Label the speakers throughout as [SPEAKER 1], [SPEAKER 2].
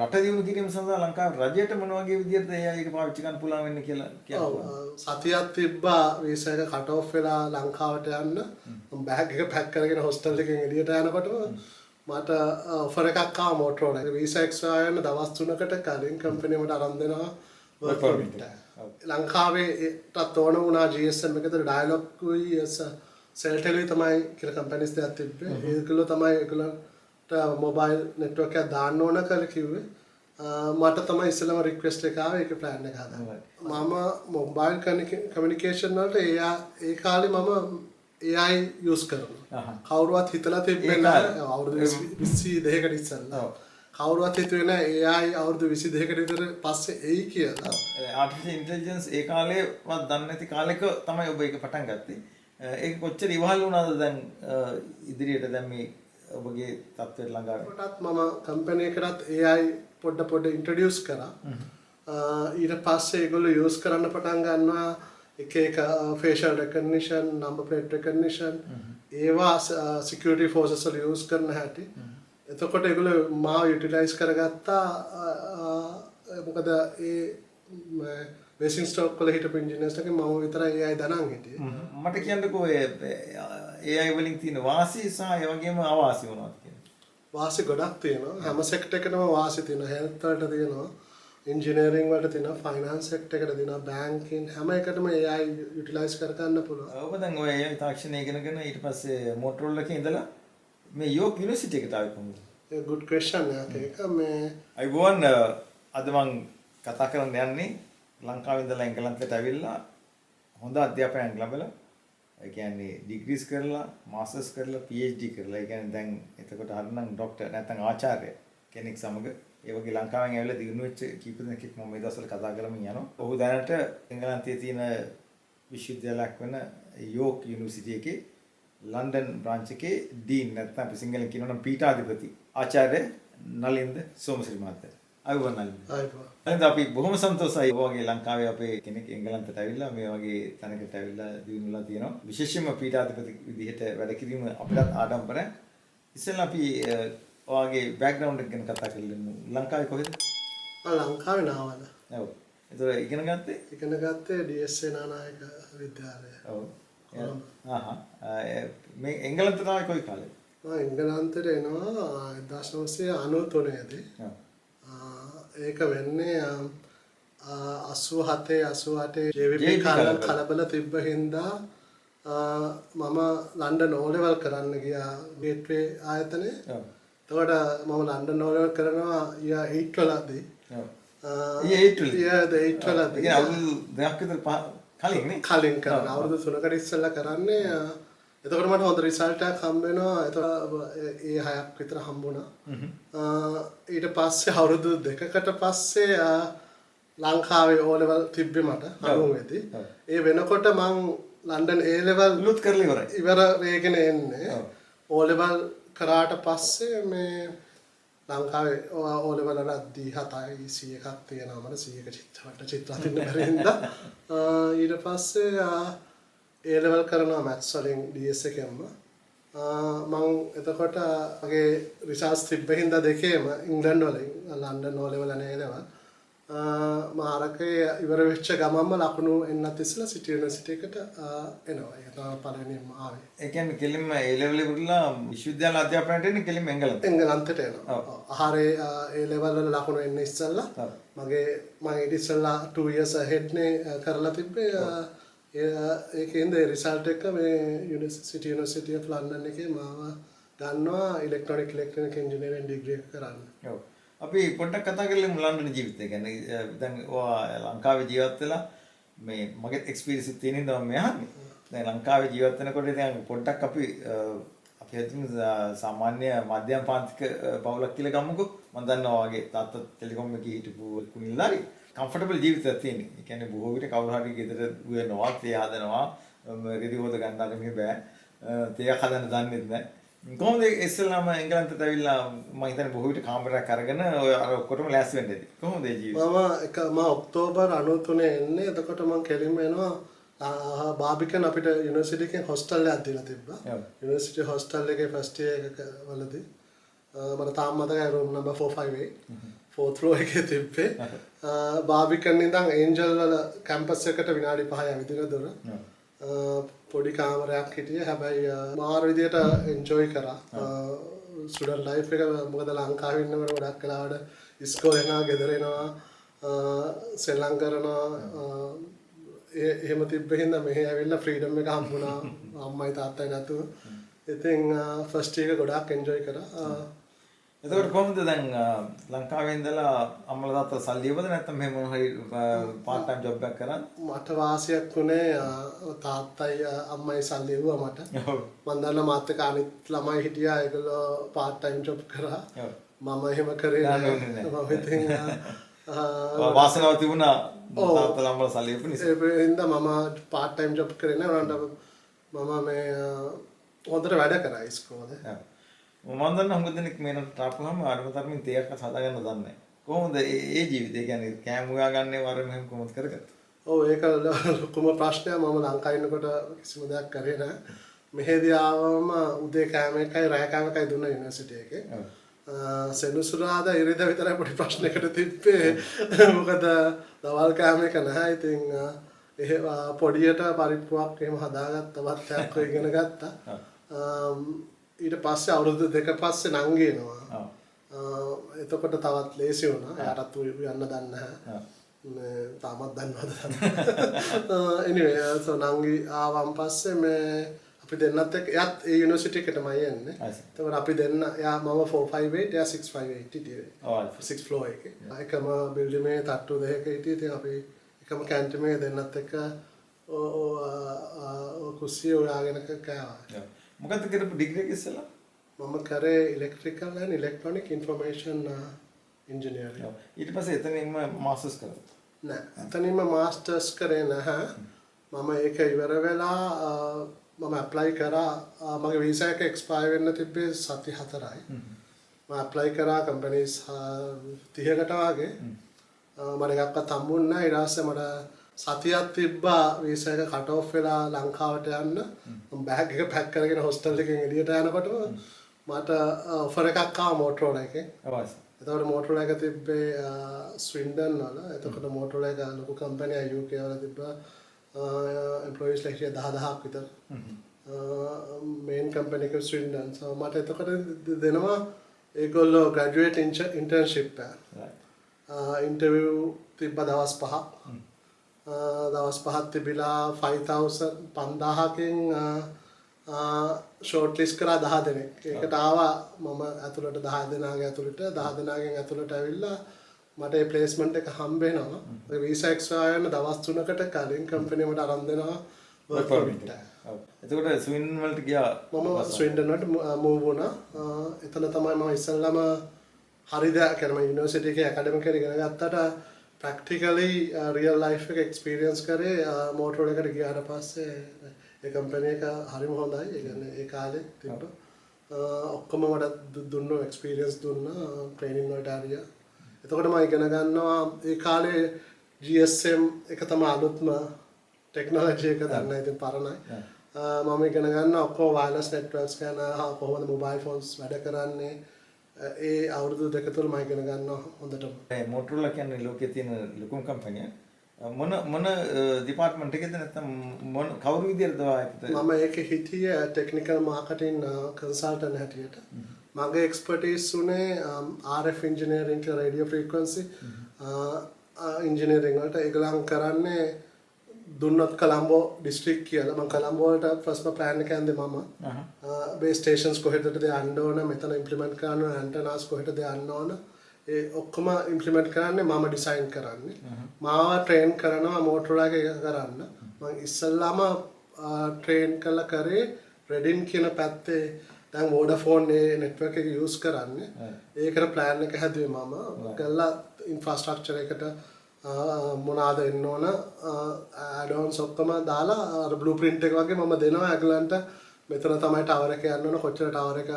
[SPEAKER 1] රට දියුණු කිරීම සඳහා ලංකාවේ රජයට මොන වගේ විදිහටද ඒක පාවිච්චි කරන්න පුළුවන් වෙන්නේ කියලා කියනවා.
[SPEAKER 2] සතියක් තිබ්බා වීසා එක කට් ඔෆ් වෙලා ලංකාවට යන්න. මම බෑග් එක පැක් කරගෙන හොස්ටල් එකෙන් එළියට යනකොටම මට ඔෆර් එකක් ආවා මොටරෝලා. වීසා එක්ස්ට්‍රා යන දවස් 3කට කලින් කම්පැනි මට අරන් දෙනවා වර්ක් පර්මිට් එක. ලංකාවේටත් ඕන වුණා GSM එකේ ඩයලොග් උයි සෙල්ටෙලුයි තමයි කියලා කම්පැනිස් දෙකක් තිබ්බේ. ඒකල තමයි ඒගොල්ලන්ට මොබයිල් නෙට්වර්ක් එකක් දාන්න ඕන කියලා කිව්වේ. මට තමයි ඉස්සෙල්ලාම රික්වෙස්ට් එක ආවේ ඒක ප්ලෑන් එක හදන්න. මම මොබයිල් කමියුනිකේෂන් වලට ඒ කාලේ මම AI යූස් කරනවා. කවුරුවත් හිතලා තිබ්බේ නැහැ අවුරුදු 22කට ඉස්සෙල්ලා. කවුරුවත් හිතුවේ නැහැ AI අවුරුදු 22කට විතර පස්සේ එයි කියලා.
[SPEAKER 1] ආර්ටිෆිෂල් ඉන්ටෙලිජන්ස් ඒ කාලේවත් දන්නේ නැති කාලෙක තමයි ඔබ ඒක පටන් ගත්තේ. ඒක කොච්චර ඉවහල් වුණාද දැන් ඉදිරියට දැන් මේ ඔබගේ තත්ත්වයට ළඟා
[SPEAKER 2] මම කම්පැනි එකටත් AI පොඩ ඉන්ට්‍රොඩියුස් කරා. ඊට පස්සේ ඒගොල්ලෝ යූස් කරන්න පටන් ගන්නවා එක facial recognition, number plate recognition ඒවා security forces වල යූස් කරන හැටි. එතකොට ඒගොල්ලෝ මාව යුටිලයිස් කරගත්තා. මොකද ඒ බේසින් ස්ටොක් වල හිටපු ඉන්ජිනියර්ස් ටක මම විතරයි AI දනන් හිටියේ.
[SPEAKER 1] මට කියන්නකෝ AI වලින් තියෙන වාසි සහ ඒ වගේම අවාසි මොනවද කියන්නේ?
[SPEAKER 2] වාසි ගොඩක් තියෙනවා. හැම සෙක්ටර් එකකම වාසි තියෙනවා. හෙල්ත් වලට තියෙනවා. ඉන්ජිනියරින් වලට තියෙනවා. ෆයිනෑන්ස් සෙක්ටර් එකට තියෙනවා. බැංකින් හැම එකටම AI යුටිලයිස් කර ගන්න පුළුවන්.
[SPEAKER 1] ඔබ දැන් ඔය AI තාක්ෂණය ඉගෙනගෙන ඊට පස්සේ මොටරෝලා එකේ ඉඳලා මේ යෝක් යුනිවර්සිටි එකට ආවේ කොහොමද?
[SPEAKER 2] ඒ good question එක මේ
[SPEAKER 1] අයිබෝන් අද මම කතා කරන්න යන්නේ ලංකාවේ ඉඳලා එංගලන්තයට ඇවිල්ලා හොඳ අධ්‍යාපනයක් ලැබලා ඒ කියන්නේ ඩිග්‍රීස් කරලා මාස්ටර්ස් කරලා PhD කරලා ඒ කියන්නේ දැන් එතකොට හරිනම් ડોක්ටර් නැත්නම් ආචාර්ය කෙනෙක් සමග ඒ වගේ ලංකාවෙන් ඇවිල්ලා දිනු වෙච්ච කීප දෙනෙක් මම මේ දවස්වල කතා කරමින් යනවා. ඔහු දැනට එංගලන්තයේ තියෙන විශ්වවිද්‍යාලයක් වෙන යෝක් යුනිවර්සිටි එකේ ලන්ඩන් බ්‍රාන්ච් එකේ ඩීන් නැත්නම් අපි සිංහලෙන් කියනවා නම් පීඨාධිපති ආචාර්ය නලින්ද සෝමසිරි මහත්තයා. අයිබෝන් නලින්ද.
[SPEAKER 2] අයිබෝන්.
[SPEAKER 1] නලින්ද අපි බොහොම සන්තෝෂයි ඔයගේ ලංකාවේ අපේ කෙනෙක් එංගලන්තයට ඇවිල්ලා මේ වගේ තැනකට ඇවිල්ලා දිනුලා තියෙනවා. විශේෂයෙන්ම පීඨාධිපති විදිහට වැඩ කිරීම අපිටත් ආඩම්බරයි. ඉතින් අපි ඔයගේ බෑග්ග්‍රවුන්ඩ් එක ගැන කතා කරමු. ලංකාවේ කොහෙද?
[SPEAKER 2] ලංකාවේ නාවල.
[SPEAKER 1] ඔව්. ඒතර ඉගෙන
[SPEAKER 2] ගත්තේ DSA නානායක විද්‍යාලය.
[SPEAKER 1] ඔව්. මේ එංගලන්තේ තමයි කොයි කාලේ?
[SPEAKER 2] එංගලන්තයට එනවා 1993 දී. ඒක වෙන්නේ 87 JVP කලබල තිබ්බ හින්දා මම ලන්ඩන් O level කරන්න ගියා ගේට්වේ ආයතනයේ. එතකොට මම ලන්ඩන් O level කරනවා year 8 වලදී.
[SPEAKER 1] year 8 වලදී. ඒ අවුරුදු දෙකක් විතර කලින් නේ?
[SPEAKER 2] කලින් කරන අවුරුදු 3කට ඉස්සෙල්ලා කරන්නේ. එතකොට මට හොඳ රිසල්ට් එකක් හම්බ වෙනවා. එතකොට ඒ 6ක් විතර හම්බුණා. ඊට පස්සේ අවුරුදු 2කට පස්සේ ලංකාවේ O level තිබ්බේ මට 90 දී. ඒ වෙනකොට මං ලන්ඩන් A level
[SPEAKER 1] ලුත් කරලා
[SPEAKER 2] ඉවර වෙගෙන එන්නේ. O level කරාට පස්සේ මේ ලංකාවේ O level වලදී 7යි 100ක් තියෙනවා. මට 100ක චිත්‍ර අදින්න බැරි හින්දා ඊට පස්සේ A level කරනවා maths වලින් DS එකෙන්ම. මම එතකොට මගේ රිසර්ච් තිබ්බ හින්දා දෙකේම ඉංග්ලන්ඩ් වලින් London O level and A level මාරකේ ඉවර වෙච්ච ගමන්ම ලකුණු එන්නත් ඉස්සලා සිටි යුනිවර්සිටි එකට එනවා. ඒක තමයි පළවෙනිම ආවේ.
[SPEAKER 1] ඒ කියන්නේ කෙලින්ම A level ඉවරලා විශ්වවිද්‍යාල අධ්‍යාපනයට එන්නේ කෙලින්ම එංගලන්තයට
[SPEAKER 2] එනවා. ආහාරේ A level වල ලකුණු එන්න ඉස්සලා මම ඊට ඉස්සලා 2 years ahead නේ කරලා තිබ්බේ. ඒකෙන්ද රිසල්ට් එක මේ යුනිවර්සිටි of ලන්ඩන් එකේ මාව ගන්නවා ඉලෙක්ට්‍රොනික ඉන්ජිනියරින් ඩිග්‍රී එක කරන්න.
[SPEAKER 1] ඔව්. අපි පොඩ්ඩක් කතා කරමු ලන්ඩන් ජීවිතය ගැන. දැන් ඔයා ලංකාවේ ජීවත් වෙලා මේ මගේ එක්ස්පීරියන්ස් එක තියෙනින්ද මම අහන්නේ. දැන් ලංකාවේ ජීවත් වෙනකොට දැන් පොඩ්ඩක් අපි හිතමු සාමාන්‍ය මධ්‍යම පාන්තික පවුලක් කියලා ගමුකෝ. මම දන්නවා වගේ තාත්තා ටෙලිකොම් එකේ හිටපු කුණිල්ලාරි කම්ෆර්ටබල් ජීවිතයක් තියෙනවා. ඒ කියන්නේ බොහෝ විට කවුරු හරි ගෙදර උයනවා, තේ හදනවා, රෙදි හොද ගන්නවා මෙහෙ බෑ. තේ හදන්න දන්නේ නැහැ. කොහොමද ඉස්සෙල්ලාම එංගලන්තයට ඇවිල්ලා මම හිතන්නේ බොහෝ විට කාමරයක් අරගෙන ඔය අර ඔක්කොටම ලෑස්ති වෙන්න ඇති. කොහොමද ඒ ජීවිතය?
[SPEAKER 2] මම ඔක්තෝබර් 93 එන්නේ. එතකොට මම කෙලින්ම එනවා බාබිකන් අපිට යුනිවර්සිටි එකෙන් හොස්ටල් එකක් දීලා තිබ්බා. යුනිවර්සිටි හොස්ටල් එකේ ෆස්ට් ඉයර් එක වලදී මට තාම මතකයි රූම් නම්බර් 458. 4th floor එකේ තිබ්බේ. බාබිකන් ඉඳන් ඒන්ජල් වල කැම්පස් එකට විනාඩි 5යි විතර දුර. පොඩි කාමරයක් හිටියේ. හැබැයි මාර විදියට එන්ජොයි කරා. ස්ටුඩන්ට් ලයිෆ් එක මොකද ලංකාවේ ඉන්නකොට ගොඩක් වෙලාවට ඉස්කෝලේ යනවා, ගෙදර එනවා, සෙල්ලම් කරනවා. එහෙම තිබ්බ හින්දා මෙහෙ ඇවිල්ලා ෆ්‍රීඩම් එක හම්බුණා. අම්මයි තාත්තයි නැතුව. ඉතින් ෆස්ට් එක ගොඩාක් එන්ජොයි කරා.
[SPEAKER 1] එතකොට කොහොමද දැන් ලංකාවේ ඉඳලා අම්මලා තාත්තලා සල්ලි ඉවද නැත්නම් මෙහෙම මොන හරි part time job එකක් කරා?
[SPEAKER 2] මට වාසියක් වුණේ තාත්තයි අම්මයි සල්ලි ඉවුවා මට. මම දන්නා මාත් එක්ක අනිත් ළමයි හිටියා ඒගොල්ලෝ part time job කරා. මම එහෙම කරේ නෑ. මම ඉතින්
[SPEAKER 1] වාසනාව තිබුණා තාත්තලා අම්මලා සල්ලි ඉවපු නිසා.
[SPEAKER 2] ඒ හින්දා මම part time job කරේ නෑ. මම මේ හොඳට වැඩ කරා ඉස්කෝලේ.
[SPEAKER 1] මම දන්න හුඟ දෙනෙක් මේකට ටාපුවාම අරමතරමින් තේයක් හදාගන්න දන්නේ නැහැ. කොහොමද ඒ ජීවිතය කියන්නේ කෑම හොයා ගන්නේ වර මෙහෙම කොහොමද කරගත්තේ?
[SPEAKER 2] ඔව් ඒක ලොකුම ප්‍රශ්නයක්. මම ලංකාවේ ඉන්නකොට කිසිම දෙයක් කරේ නැහැ. මෙහෙදී ආවම උදේ කෑම එකයි රෑ කෑම එකයි දුන්න යුනිවර්සිටි එකේ. සෙනසුරාදා ඉරිදා විතරයි පොඩි ප්‍රශ්නයකට තිබ්බේ. මොකද දවල් කෑම එක නැහැ. ඉතින් එහෙ පොඩියට පරිප්පුවක් එහෙම හදාගත්තා. වත්යක් ඉගෙන ගත්තා. ඊට පස්සේ අවුරුදු දෙක පස්සේ නංගි එනවා. එතකොට තවත් ලේසි වුණා. එයාටත් යන්න දන්නේ නැහැ. තාමත් දන්නවද දන්නේ. anyway so නංගි ආවන් පස්සේ මේ අපි දෙන්නත් එක්ක එයාත් ඒ යුනිවර්සිටි එකටමයි යන්නේ. එතකොට අපි දෙන්න එයා මම 458 එයා 658 හිටියේ. 6th floor එකේ. එකම බිල්ඩින් එකේ තට්ටු දෙකක හිටියේ. ඉතින් අපි එකම කැන්ටින් එකේ දෙන්නත් එක්ක කුස්සිය උයාගෙන කෑවා.
[SPEAKER 1] මොකක්ද කරපු ඩිග්‍රී එක ඉස්සෙල්ලා?
[SPEAKER 2] මම කරේ electrical and electronic information engineering.
[SPEAKER 1] ඊට පස්සේ එතනින්ම මාස්ටර්ස් කරා.
[SPEAKER 2] නෑ, එතනින්ම මාස්ටර්ස් කරේ නැහැ. මම ඒක ඉවර වෙලා මම ඇප්ලයි කරා. මගේ වීසා එක එක්ස්පයර් වෙන්න තිබ්බේ සති 4යි. මම ඇප්ලයි කරා කම්පැනිස් 30කට වගේ. මට එකක්වත් හම්බුන්නේ නැහැ. ඊට පස්සේ මට සතියක් තිබ්බා වීසා එක කට් ඔෆ් වෙලා ලංකාවට යන්න. මම බෑග් එක පැක් කරගෙන හොස්ටල් එකෙන් එළියට යනකොටම මට ඔෆර් එකක් ආවා මෝටරෝලා එකෙන්. එතකොට මෝටරෝලා එක තිබ්බේ ස්වින්ඩන් වල. එතකොට මෝටරෝලා එක ලොකු කම්පැනියක් UK වල තිබ්බා. එම්ප්ලොයිස් ලා හිටියා 10000ක් විතර. මේන් කම්පැනි එක ස්වින්ඩන්. so මට එතකොට දෙනවා ඒගොල්ලෝ ග්‍රැජුවේට් ඉන්ටර්න්ෂිප් එක. ඉන්ටර්විව් තිබ්බා දවස් 5ක්. දවස් 5ක් තිබිලා 5000කින් ෂෝට් ලිස්ට් කරා 10 දෙනෙක්. ඒකට ආවා මම ඇතුළට 10 දෙනාගේ ඇතුළට 10 දෙනාගෙන් ඇතුළට ඇවිල්ලා මට ඒ ප්ලේස්මන්ට් එක හම්බ වෙනවා. ඒ වීසා එක්ස්පයර් වෙන දවස් 3කට කලින් කම්පැනි මට අරන් දෙනවා වර්ක් පර්මිට් එක.
[SPEAKER 1] එතකොට ස්වින්ඩන් වලට ගියා.
[SPEAKER 2] මම ස්වින්ඩන් වලට මූව් වුණා. එතන තමයි මම ඉස්සෙල්ලාම හරිද කියන්නේ යුනිවර්සිටි එකේ ඇකඩමික් එක ඉගෙන ගත්තට practically real life එක experience කරේ මෝටරෝලා එකට ගියාට පස්සේ ඒ කම්පැනි එක හරිම හොඳයි. ඒ කියන්නේ ඒ කාලේ තිබ්බ ඔක්කොම මට දුන්නු experience දුන්නා training වලට ආරියා. එතකොට මම ඉගෙන ගන්නවා ඒ කාලේ GSM එක තමයි අලුත්ම ටෙක්නොලොජි එක දන්න ඉතින් පරණයි. මම ඉගෙන ගන්නවා ඔක්කොම wireless networks ගැන කොහොමද mobile phones වැඩ කරන්නේ. ඒ අවුරුදු දෙක තුළ මම ඉගෙන ගන්නවා හොඳටම.
[SPEAKER 1] මේ මෝටරෝලා කියන්නේ ලෝකයේ තියෙන ලොකුම කම්පැනියක්. මොන ඩිපාර්ට්මන්ට් එකේද නැත්නම් කවුරු විදියටද වායකට?
[SPEAKER 2] මම ඒකේ හිටියේ ටෙක්නිකල් මාකටිං කන්සල්ටන්ට් හැටියට. මගේ එක්ස්පර්ටයිස් උනේ RF ඉන්ජිනියරින් කියලා රේඩියෝ ෆ්‍රීකවන්සි ඉන්ජිනියරින් වලට. ඒගොල්ලන් කරන්නේ දුන්නොත් කොළඹ ඩිස්ට්‍රික්ට් කියලා. මම කොළඹ වලට ෆස්ට්ම ප්ලෑන් එක ඇන්දේ මම. බේස් ස්ටේෂන්ස් කොහෙටද යන්න ඕන, මෙතන ඉම්ප්ලිමන්ට් කරන්න ඕන, ඇන්ටනාස් කොහෙටද යන්න ඕන. ඒ ඔක්කොම ඉම්ප්ලිමන්ට් කරන්නේ මම ඩිසයින් කරන්නේ. මාව ට්‍රේන් කරනවා මෝටරෝලා එක කරන්න. මම ඉස්සල්ලාම ට්‍රේන් කළා කරේ රෙඩින් කියන පැත්තේ. දැන් වෝඩාෆෝන් ඒ නෙට්වර්ක් එක යූස් කරන්නේ. ඒකට ප්ලෑන් එක හැදුවේ මම. කළා ඉන්ෆ්‍රාස්ට්‍රක්චර් එකට මොනවාද එන්න ඕන ඇඩ්-ඔන්ස් ඔක්කොම දාලා අර බ්ලූප්‍රින්ට් එක වගේ මම දෙනවා ඒගොල්ලන්ට. මෙතන තමයි ටවර් එක යන්න ඕන, කොච්චර ටවර් එක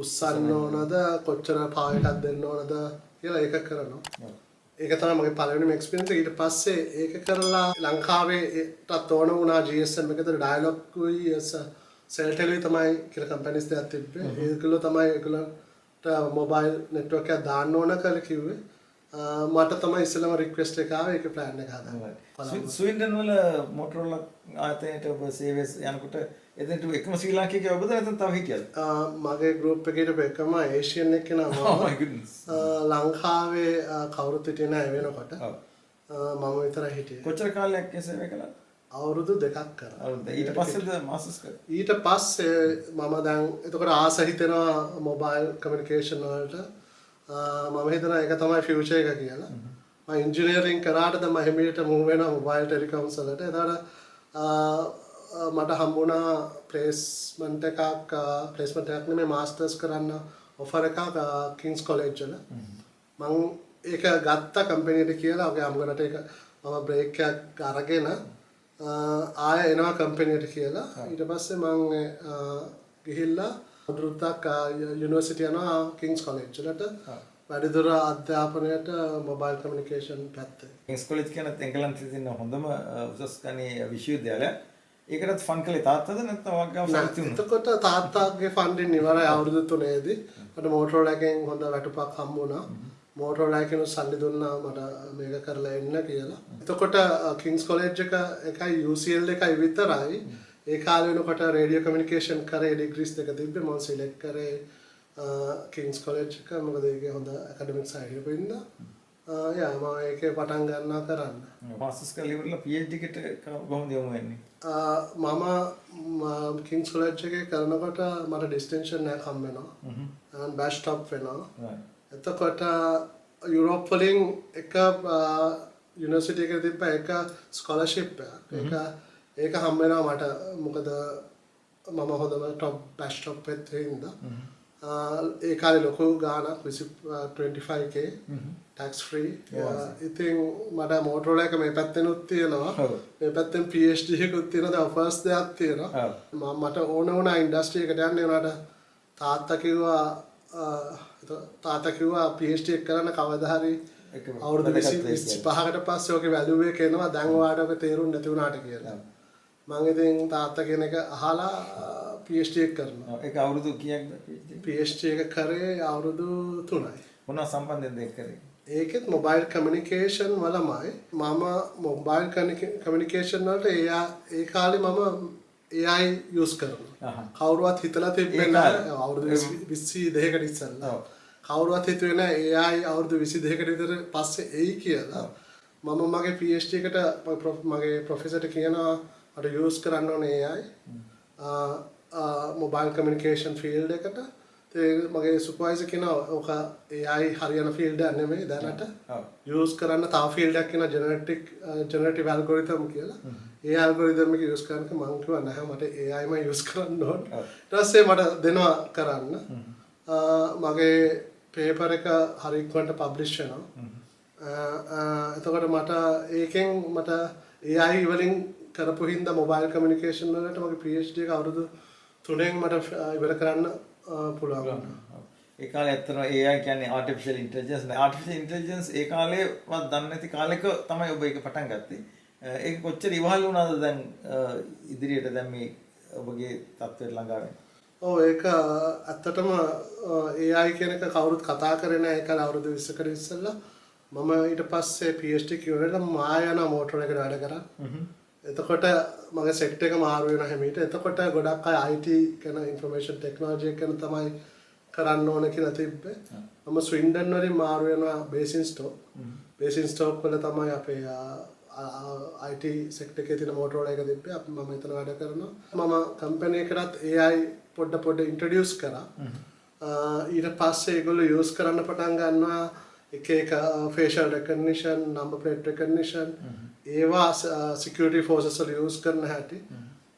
[SPEAKER 2] උස්සන්න ඕනද, කොච්චර පාව එකක් දෙන්න ඕනද කියලා ඒක කරනවා. ඒක තමයි මගේ පළවෙනිම එක්ස්පීරියන්ස් එක. ඊට පස්සේ ඒක කරලා ලංකාවේටත් ඕන වුණා GSM එකේ ඩයලොග්ුයි සෙල්ටෙලි තමයි කියලා කම්පැනිස් දෙකක් තිබ්බේ. ඒගොල්ලෝ තමයි ඒගොල්ලන්ට මොබයිල් නෙට්වර්ක් එකක් දාන්න ඕන කියලා කිව්වේ. මට තමයි ඉස්සෙල්ලාම රික්වෙස්ට් එක ආවේ ඒකේ ප්ලෑන් එක හදන්න.
[SPEAKER 1] ස්වීඩන් වල මොටරෝලා ආයතනයට ඔබ සේවය යනකොට එතනට එකම ශ්‍රී ලාංකිකයෙක් ඔබද නැත්නම් තව හිටියද?
[SPEAKER 2] මගේ ගෲප් එකේ හිටපු එකම ඒෂියන් එක්කෙනා
[SPEAKER 1] Oh my goodness.
[SPEAKER 2] ලංකාවේ කවුරුත් හිටියේ නැහැ වෙනකොට. මම විතරයි හිටියේ.
[SPEAKER 1] කොච්චර කාලයක් ඒ සේවය කළාද?
[SPEAKER 2] අවුරුදු 2ක් කරා.
[SPEAKER 1] ඊට පස්සේද මාස්ටර්ස් කරා?
[SPEAKER 2] ඊට පස්සේ මම දැන් එතකොට ආස හිතෙනවා මොබයිල් කමියුනිකේෂන් වලට. මම හිතනවා ඒක තමයි ෆියුචර් එක කියලා. මම ඉන්ජිනියරින් කරාට දැන් මම හිමියට මූව් වෙනවා මොබයිල් ටෙලිකොම්ස් වලට. එතකොට මට හම්බුණා ප්ලේස්මන්ට් එකක් නෙමෙයි මාස්ටර්ස් කරන්න ඔෆර් එකක් කිංස් කොලෙජ් වල. මම ඒක ගත්ත කම්පැනිට කියලා ඔගේ අම්ගලට ඒක මම බ්‍රේක් එකක් අරගෙන ආය එනවා කම්පැනිට කියලා. ඊට පස්සේ මම ගිහිල්ලා දුරටක් යුනිවර්සිටි යනවා කිංස් කොලෙජ් වලට. වැඩිදුර අධ්‍යාපනයට මොබයිල් කමියුනිකේෂන් පැත්තේ.
[SPEAKER 1] කිංස් කොලෙජ් කියන්නේ එංගලන්තයේ තියෙන හොඳම උසස් ගණයේ විශ්වවිද්‍යාලය. ඒකටත් ෆන් කළේ තාත්තද නැත්නම් වග්ගාව සමිතිය උනද?
[SPEAKER 2] එතකොට තාත්තාගේ ෆන්ඩින් ඉවරයි අවුරුදු 3ේදී. මට මෝටරෝලා එකෙන් හොඳ වැටුපක් හම්බුණා. මෝටරෝලා එකෙන් සල්ලි දුන්නා මට මේක කරලා එන්න කියලා. එතකොට කිංස් කොලෙජ් එකයි UCL එකයි විතරයි. ඒ කාලේ වෙනකොට රේඩියෝ කමියුනිකේෂන් කරේ ඩිග්‍රීස් දෙක තිබ්බේ. මම සිලෙක්ට් කරේ කිංස් කොලෙජ් එක. මොකද ඒකේ හොඳ ඇකඩමික් සයිඩ් එක වෙන්නා. මම ඒකේ පටන් ගන්නවා කරන්න.
[SPEAKER 1] මාස්ටර්ස් කරලා ඉවරලා PhD එකට කොහොමද යමු වෙන්නේ?
[SPEAKER 2] මම කිංස් කොලෙජ් එකේ කරනකොට මට ඩිස්ටින්ෂන් එකක් හම්බ වෙනවා. බෑච් ස්ටොප් වෙනවා. එතකොට යුරෝප් වලින් එක යුනිවර්සිටි එකේ තිබ්බ එක ස්කෝලර්ෂිප් එක. ඒක හම්බ වෙනවා මට. මොකද මම හොඳම টপ බෑච් ස්ටොප් එකේ ඉඳලා ඒ කාලේ ලොකු ගාණක් 25k tax free. ඉතින් මට මෝටරෝලා එක මේ පැත්තෙනුත් තියෙනවා. මේ පැත්තෙන් PhD එකකුත් තියෙනවා. දැන් ෆස්ට් දෙයක් තියෙනවා. මට ඕන වුණා ඉන්ඩස්ට්‍රි එකට යන්න. ඒනට තාත්තා කිව්වා PhD එක කරන්න කවදා හරි අවුරුදු 25කට පස්සේ ඔගේ වැලියු එක එනවා. දැන් ඔයාලට ඔක තේරුම් නැති වුණාට කියලා. මම ඉතින් තාත්තා කියන එක අහලා PhD එක කරනවා.
[SPEAKER 1] ඒක අවුරුදු කීයක්ද
[SPEAKER 2] PhD එක කරේ අවුරුදු 3යි.
[SPEAKER 1] මොනවා සම්බන්ධයෙන්ද ඒක කරේ?
[SPEAKER 2] ඒකෙත් මොබයිල් කමියුනිකේෂන් වලමයි. මම මොබයිල් කමියුනිකේෂන් වලට ඒ කාලේ මම AI යූස් කරනවා. කවුරුවත් හිතලා තිබ්බේ නැහැ අවුරුදු 22කට ඉස්සෙල්ලා. කවුරුවත් හිතුවේ නැහැ AI අවුරුදු 22කට විතර පස්සේ එයි කියලා. මම මගේ PhD එකට මගේ ප්‍රොෆෙසර්ට කියනවා මට යූස් කරන්න ඕනේ AI මොබයිල් කමියුනිකේෂන් ෆීල්ඩ් එකට. මගේ සුපර්වයිසර් කියනවා ඔක AI හරියන ෆීල්ඩ් එකක් නෙමෙයි දැනට. යූස් කරන්න තව ෆීල්ඩ් එකක් කියන ජෙනරේටිව් ඇල්ගොරිතම් කියලා. ඒ ඇල්ගොරිතම් එක යූස් කරන්න මම කිව්වා නැහැ මට AI ම යූස් කරන්න ඕන. ඊට පස්සේ මට දෙනවා කරන්න. මගේ පේපර් එක හරි ඉක්මනට පබ්ලිෂ් වෙනවා. එතකොට මට ඒකෙන් මට AI වලින් කරපු හින්දා මොබයිල් කමියුනිකේෂන් වලට මගේ PhD එක අවුරුදු 3න් මට ඉවර කරන්න පුළුවන් වුණා.
[SPEAKER 1] ඒ කාලේ ඇත්තටම AI කියන්නේ artificial intelligence නේ. artificial intelligence ඒ කාලේවත් දන්නේ නැති කාලෙක තමයි ඔබ ඒක පටන් ගත්තේ. ඒක කොච්චර ඉවහල් වුණාද දැන් ඉදිරියට දැන් මේ ඔබගේ තත්ත්වයට ළඟා වෙන්න?
[SPEAKER 2] ඔව් ඒක ඇත්තටම AI කියන එක කවුරුත් කතා කරේ නැහැ. ඒ කාලේ අවුරුදු 20කට ඉස්සෙල්ලා මම ඊට පස්සේ PhD කිව්වරලා මායනා මෝටර් එකට වැඩ කරා. එතකොට මගේ සෙක්ටර් එක මාරු වෙන හැමීට. එතකොට ගොඩක් අය IT කියන ඉන්ෆර්මේෂන් ටෙක්නොලොජි කියන තමයි කරන්න ඕන කියලා තිබ්බේ. මම ස්වින්ඩන් වලින් මාරු වෙනවා බේසින්ස්ටෝක්. බේසින්ස්ටෝක් වල තමයි අපේ IT සෙක්ටර් එකේ තියෙන මෝටරෝලා එක තිබ්බේ. අපි මම එතන වැඩ කරනවා. මම කම්පැනි එකටත් AI පොඩ ඉන්ට්‍රොඩියුස් කරා. ඊට පස්සේ ඒගොල්ලෝ යූස් කරන්න පටන් ගන්නවා එක facial recognition, number plate recognition ඒවා security forces වල යූස් කරන හැටි.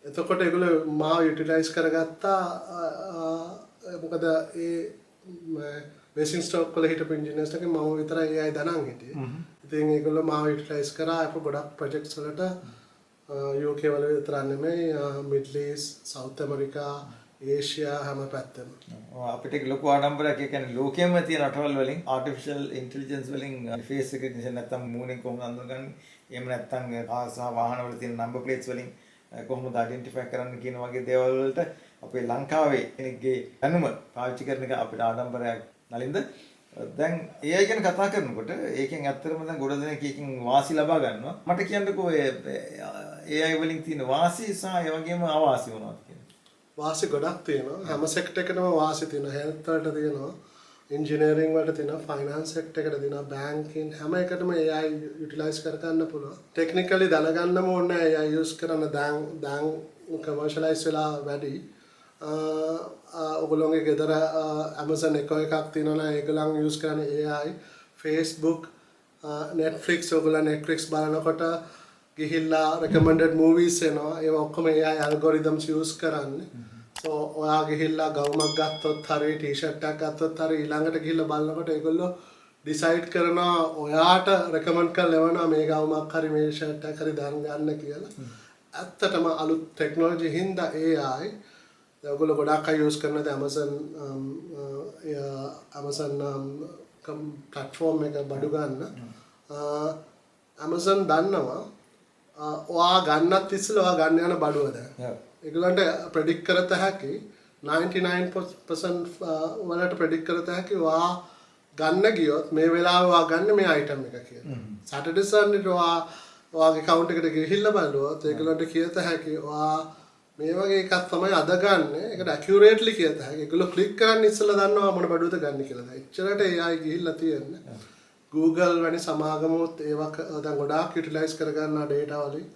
[SPEAKER 2] එතකොට ඒගොල්ලෝ මාව යුටිලයිස් කරගත්තා. මොකද ඒ බේසින්ස්ටෝක් වල හිටපු ඉන්ජිනියර්ස් ටක මම විතරයි AI දනන් හිටියේ. ඉතින් ඒගොල්ලෝ මාව යුටිලයිස් කරා අප ගොඩක් ප්‍රොජෙක්ට්ස් වලට UK වල විතරක් නෙමෙයි middle east, south America, Asia හැම පැත්තෙම.
[SPEAKER 1] අපිට ලොකු ආඩම්බරයක් ඒ කියන්නේ ලෝකෙම තියෙන රටවල් වලින් ආටිෆිෂල් ඉන්ටෙලිජන්ස් වලින් ෆේස් රිකග්නිෂන් නැත්තම් මූණෙන් කොහොමද අඳුරගන්නේ? එහෙම නැත්තම් කාර් සහ වාහන වල තියෙන නම්බර් ප්ලේට්ස් වලින් කොහොමද අයිඩෙන්ටිෆයි කරන්න කියන වගේ දේවල් වලට අපේ ලංකාවේ කෙනෙක්ගේ දැනුම පාවිච්චි කරන එක අපිට ආඩම්බරයක්. නලින්ද දැන් AI ගැන කතා කරනකොට ඒකෙන් ඇත්තටම දැන් ගොඩ දෙනෙක් ඒකෙන් වාසි ලබා ගන්නවා. මට කියන්නකෝ AI වලින් තියෙන වාසි සහ ඒ වගේම අවාසි මොනවද කියන්නේ?
[SPEAKER 2] වාසි ගොඩක් තියෙනවා. හැම සෙක්ටර් එකකටම වාසි තියෙනවා. හෙල්ත් වලට තියෙනවා. ඉන්ජිනියරින් වලට තියෙනවා. ෆයිනෑන්ස් සෙක්ටර් එකට තියෙනවා. බැංකින් හැම එකටම AI යුටිලයිස් කර ගන්න පුළුවන්. ටෙක්නිකලි දැනගන්නම ඕනේ AI යූස් කරන දැන් කමර්ෂියලයිස් වෙලා වැඩි. ඔගොල්ලොන්ගේ ගෙදර Amazon එකක් තියෙනවා ඒගොල්ලන් යූස් කරන්නේ AI Facebook Netflix ඔයගොල්ලෝ Netflix බලනකොට ගිහිල්ලා recommended movies එනවා ඒවා ඔක්කොම AI algorithms use කරන්නේ so ඔයා ගිහිල්ලා ගවුමක් ගත්තොත් හරි t-shirt එකක් ගත්තොත් හරි ඊළඟට ගිහිල්ලා බලනකොට ඒගොල්ලෝ decide කරනවා ඔයාට recommend කරලා එවනවා මේ ගවුමක් හරි මේ shirt එකක් හරි දාන්න ගන්න කියලා ඇත්තටම අලුත් technology හින්දා AI ඔයගොල්ලෝ ගොඩක් අය යූස් කරනද Amazon platform එක බඩු ගන්න Amazon දන්නවා ඔයා ගන්නත් ඉස්සෙල්ලා ඔයා ගන්න යන බඩුව දැන් ඒගොල්ලන්ට ප්‍රෙඩික්ට් කරත හැකි 99% වලට ප්‍රෙඩික්ට් කරත හැකි ඔයා ගන්න ගියොත් මේ වෙලාවේ ඔයා ගන්න මේ අයිටම් එක කියලා Saturday Sunday ඔයාගේ account එකට ගිහිල්ලා බලුවොත් ඒගොල්ලන්ට කියත හැකි ඔයා මේ වගේ එකක් තමයි අද ගන්න. ඒකට ඇකියුරේට්ලි කියත හැකි. ඒගොල්ලෝ ක්ලික් කරන්න ඉස්සෙල්ලා දන්නවා මොන බඩුවද ගන්න කියලා. එච්චරට AI ගිහිල්ලා තියෙන්නේ. Google වැනි සමාගමොත් ඒවා දැන් ගොඩාක් යුටිලයිස් කර ගන්නවා data වලින්.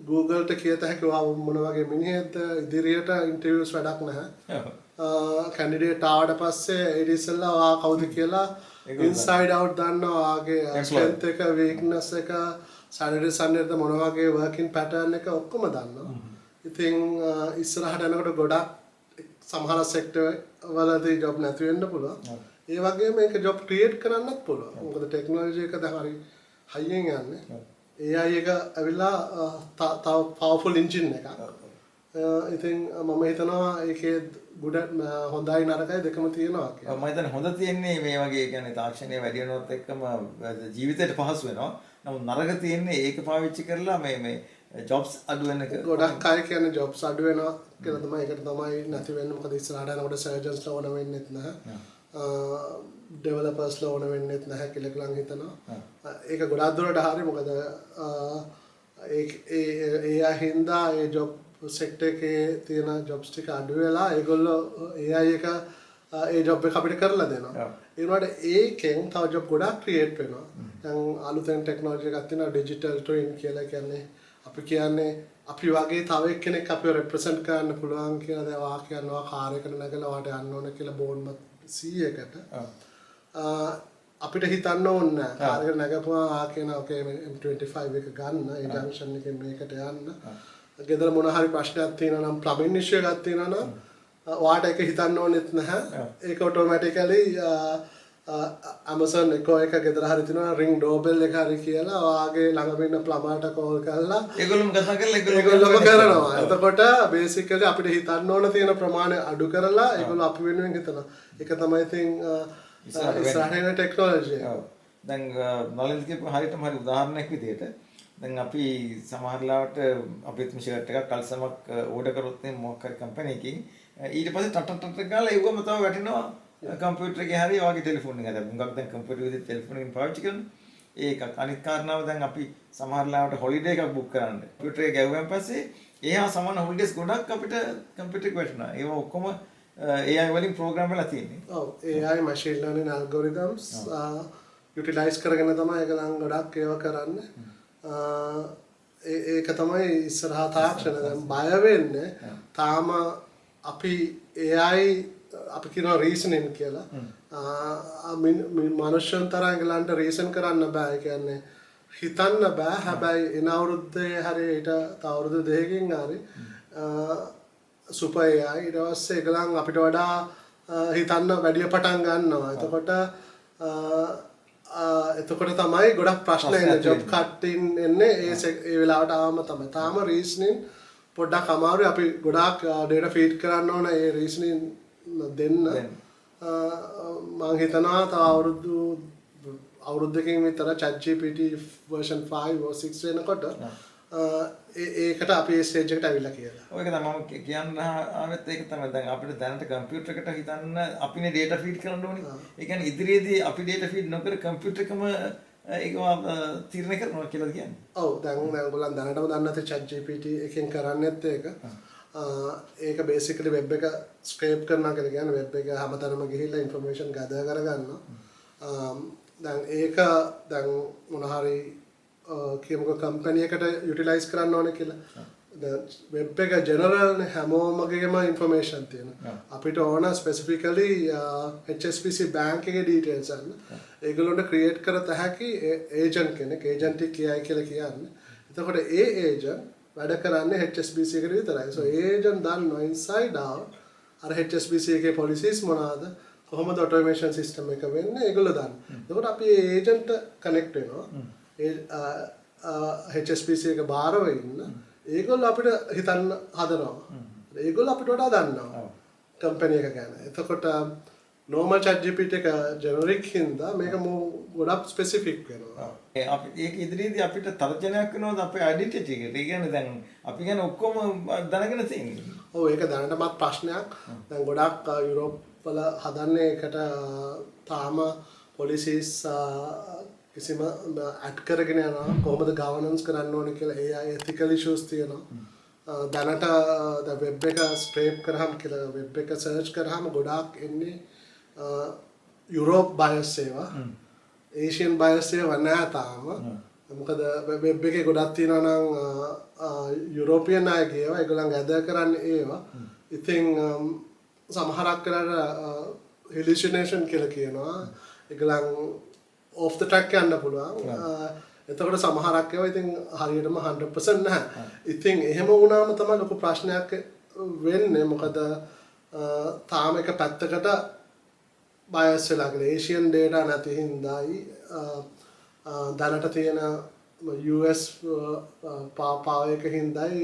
[SPEAKER 2] Googleට කියත හැකි ඔයා මොන වගේ මිනිහෙක්ද ඉදිරියට ඉන්ටර්විව්ස් වැඩක් නැහැ. කැන්ඩිඩේට් ආවට පස්සේ ඒ ඉස්සෙල්ලා ඔයා කවුද කියලා inside out දන්නවා. ඔයාගේ strength එක weakness එක Saturday Sunday ද මොන වගේ working pattern එක ඔක්කොම දන්නවා. ඉතින් ඉස්සරහට යනකොට ගොඩක් සමහර sector වලදී job නැති වෙන්න පුළුවන්. ඒ වගේම මේක job create කරන්නත් පුළුවන්. මොකද technology එක දැන් හරි හයියෙන් යන්නේ. AI එක ඇවිල්ලා තව powerful engine එකක්. ඉතින් මම හිතනවා ඒකේ හොඳයි නරකයි දෙකම තියෙනවා කියලා.
[SPEAKER 1] මම හිතන්නේ හොඳ තියෙන්නේ මේ වගේ කියන්නේ තාක්ෂණය වැඩි වෙනවත් එක්කම ජීවිතයට පහසු වෙනවා. නමුත් නරක තියෙන්නේ ඒක පාවිච්චි කරලා මේ ජොබ්ස් අඩු වෙන එක.
[SPEAKER 2] ගොඩක් අය කියන්නේ ජොබ්ස් අඩු වෙනවා කියලා තමයි. ඒකට තමයි නැති වෙන්නේ. මොකද ඉස්සරහට යනකොට සර්ජන්ස් ලා ඕන වෙන්නේත් නැහැ. ඩෙවලොපර්ස් ලා ඕන වෙන්නේත් නැහැ කියලා ගලන් හිතනවා. ඒක ගොඩක් දුරට හරි. මොකද ඒ හින්දා ඒ ජොබ් සෙක්ටර් එකේ තියෙන ජොබ්ස් ටික අඩු වෙලා ඒගොල්ලෝ AI එක ඒ ජොබ් එක අපිට කරලා දෙනවා. ඒ වුණාට ඒකෙන් තව ජොබ් ගොඩක් ක්‍රියේට් වෙනවා. දැන් අලුතෙන් ටෙක්නොලොජි එකක් තියෙනවා ඩිජිටල් ට්වින් කියලා කියන්නේ අපි කියන්නේ අපි වගේ තව එක්කෙනෙක් අපිව රෙප්‍රසන්ට් කරන්න පුළුවන් කියලා දැන් වා කියනවා කාර් එකකට නැගලා වාට යන්න ඕන කියලා බෝන්මත් C1කට අපිට හිතන්න ඕනේ නැහැ. කාර් එකට නැගපුවා ආ කියන ඕකේ M25 එක ගන්න ඒ ජංක්ෂන් එකෙන් මේකට යන්න. ගෙදර මොන හරි ප්‍රශ්නයක් තියෙනවා නම් ප්ලම්බින් ඉෂුව එකක් තියෙනවා නම් ඔයාට ඒක හිතන්න ඕනෙත් නැහැ. ඒක ඔටෝමැටිකලි Amazon එකෝ එක ගෙදර හරි තියෙනවා ring doorbell එක හරි කියලා ඔයාගේ ළඟම ඉන්න ප්ලම්බර්ට කෝල් කරලා
[SPEAKER 1] ඒගොල්ලෝම කතා කරලා
[SPEAKER 2] ඒගොල්ලෝම කරනවා. එතකොට බේසිකලි අපිට හිතන්න ඕන තියෙන ප්‍රමාණය අඩු කරලා ඒගොල්ලෝ අපි වෙනුවෙන් හිතනවා. ඒක තමයි ඉතින් ඉස්සරහින ටෙක්නොලොජි එක.
[SPEAKER 1] දැන් නලින්ද කියපු හරියටම හරි උදාහරණයක් විදිහට දැන් අපි සමහර ලාවට අපිත් ෂර්ට් එකක් කල්සමක් ඕඩර් කරොත් නේ මොකක් හරි කම්පැනි එකකින් ඊට පස්සේ ටටටට ගාලා ඒවම තමයි වැටෙනවා කම්පියුටර් එකේ හරි ඔයාගේ ටෙලිෆෝන් එකේ. දැන් මුගක් දැන් කම්පියුටර් විදිහට ටෙලිෆෝන් එකෙන් පාවිච්චි කරනවා. ඒකක් අනිත් කාරණාව දැන් අපි සමහර ලාවට හොලිඩේ එකක් බුක් කරන්න. කම්පියුටර් එක ගැව්වන් පස්සේ එහා සමාන හොලිඩේස් ගොඩක් අපිට කම්පියුටර් එක වැටෙනවා. ඒවා ඔක්කොම AI වලින් ප්‍රෝග්‍රෑම් වෙලා තියෙන්නේ.
[SPEAKER 2] ඔව් AI machine learning algorithms utilize කරගෙන තමයි ඒක නම් ගොඩක් ඒවා කරන්නේ. ඒක තමයි ඉස්සරහා තාක්ෂණ දැන් බය වෙන්නේ තාම අපි AI අපි කියනවා රීසනින් කියලා මනුෂ්‍යයන් තරම් ඒගොල්ලන්ට රීසන් කරන්න බෑ. ඒ කියන්නේ හිතන්න බෑ. හැබැයි එන අවුරුද්දේ හරි ඊට තව අවුරුදු දෙකකින් හරි සුපර් AI ඊට පස්සේ ඒගොල්ලන් අපිට වඩා හිතන්න වැඩි පටන් ගන්නවා. එතකොට තමයි ගොඩක් ප්‍රශ්න එන්නේ. ජොබ් කට්ටින් එන්නේ ඒ වෙලාවට ආවම තමයි. තාම රීසනින් පොඩ්ඩක් අමාරුයි. අපි ගොඩාක් data feed කරන්න ඕන ඒ රීසනින් දෙන්න. මම හිතනවා තව අවුරුද්දකින් විතර ChatGPT version 5 or 6 වෙනකොට ඒකට අපි ස්ටේජ් එකට ඇවිල්ලා කියලා.
[SPEAKER 1] ඔයක තමයි මම කියන්න ආවෙත් ඒක තමයි. දැන් අපිට දැනට කම්පියුටර් එකට හිතන්න අපිනේ data feed කරන්න ඕනේ. ඒ කියන්නේ ඉදිරියේදී අපි data feed නොකර කම්පියුටර් එකම ඒක තීරණය කරනවා කියලා කියන්නේ.
[SPEAKER 2] ඔව් දැන් ඔයගොල්ලන් දැනටම දන්න නැති chat GPT එකෙන් කරන්නේත් ඒක. ඒක basically web එක scrape කරනවා කියලා කියන්නේ web එක හැමතැනම ගිහිල්ලා information gather කරගන්නවා. දැන් ඒක දැන් මොන හරි කියමුකෝ කම්පැනි එකට යුටිලයිස් කරන්න ඕනේ කියලා. දැන් වෙබ් එක ජෙනරල් හැමෝමගේම ඉන්ෆර්මේෂන් තියෙනවා. අපිට ඕන ස්පෙસિෆිකලි HSBC බැංක් එකේ ඩීටේල්ස් ගන්න. ඒගොල්ලොන්ට ක්‍රියේට් කරත හැකි ඒජන්ට් කෙනෙක් ඒජන්ට් එක කියයි කියලා කියන්නේ. එතකොට ඒ ඒජන්ට් වැඩ කරන්නේ HSBC එකට විතරයි. so ඒජන්ට් දන්නවා inside out අර HSBC එකේ policies මොනවාද කොහොමද automation system එක වෙන්නේ ඒගොල්ලෝ දන්නවා. එතකොට අපි ඒ ඒජන්ට් කනෙක්ට් වෙනවා. HSBC එක බාරව ඉන්න ඒගොල්ලෝ අපිට හිතන්න හදනවා. ඒගොල්ලෝ අපිට වඩා දන්නවා කම්පැනි එක ගැන. එතකොට normal chat GPT එක generic හින්දා මේක ගොඩක් ස්පෙસિෆික් වෙනවා.
[SPEAKER 1] අපි ඒක ඉදිරියේදී අපිට තර්ජනයක් වෙනවද අපේ ඩෙන්ටිටි එකට? ඒ කියන්නේ දැන් අපි ගැන ඔක්කොම දැනගෙන තියෙන්නේ.
[SPEAKER 2] ඔව් ඒක දැනටමත් ප්‍රශ්නයක්. දැන් ගොඩක් යුරෝප් වල හදන්නේ ඒකට තාම policies කිසිම ඇඩ් කරගෙන යනවා කොහොමද ගවර්නන්ස් කරන්න ඕනේ කියලා AI ethical issues තියෙනවා. දැනට වෙබ් එක ස්ක්‍රේප් කරාම කියලා වෙබ් එක සර්ච් කරාම ගොඩාක් එන්නේ යුරෝප් බයස් ඒවා. ඒෂියන් බයස් ඒවා නැහැ තාම. මොකද වෙබ් එකේ ගොඩක් තියෙනවා නම් යුරෝපියන් අය කියනවා ඒගොල්ලන් ගැදර් කරන්නේ ඒවා. ඉතින් සමහරක් කරලා hallucination කියලා කියනවා. ඒගොල්ලන් off the track යන්න පුළුවන්. එතකොට සමහරක් ඒවා ඉතින් හරියටම 100% නැහැ. ඉතින් එහෙම වුණාම තමයි ලොකු ප්‍රශ්නයක් වෙන්නේ. මොකද තාම එක පැත්තකට බයස් වෙලා ගිහලා ඒෂියන් data නැති හින්දායි දැනට තියෙන US පාවයක හින්දායි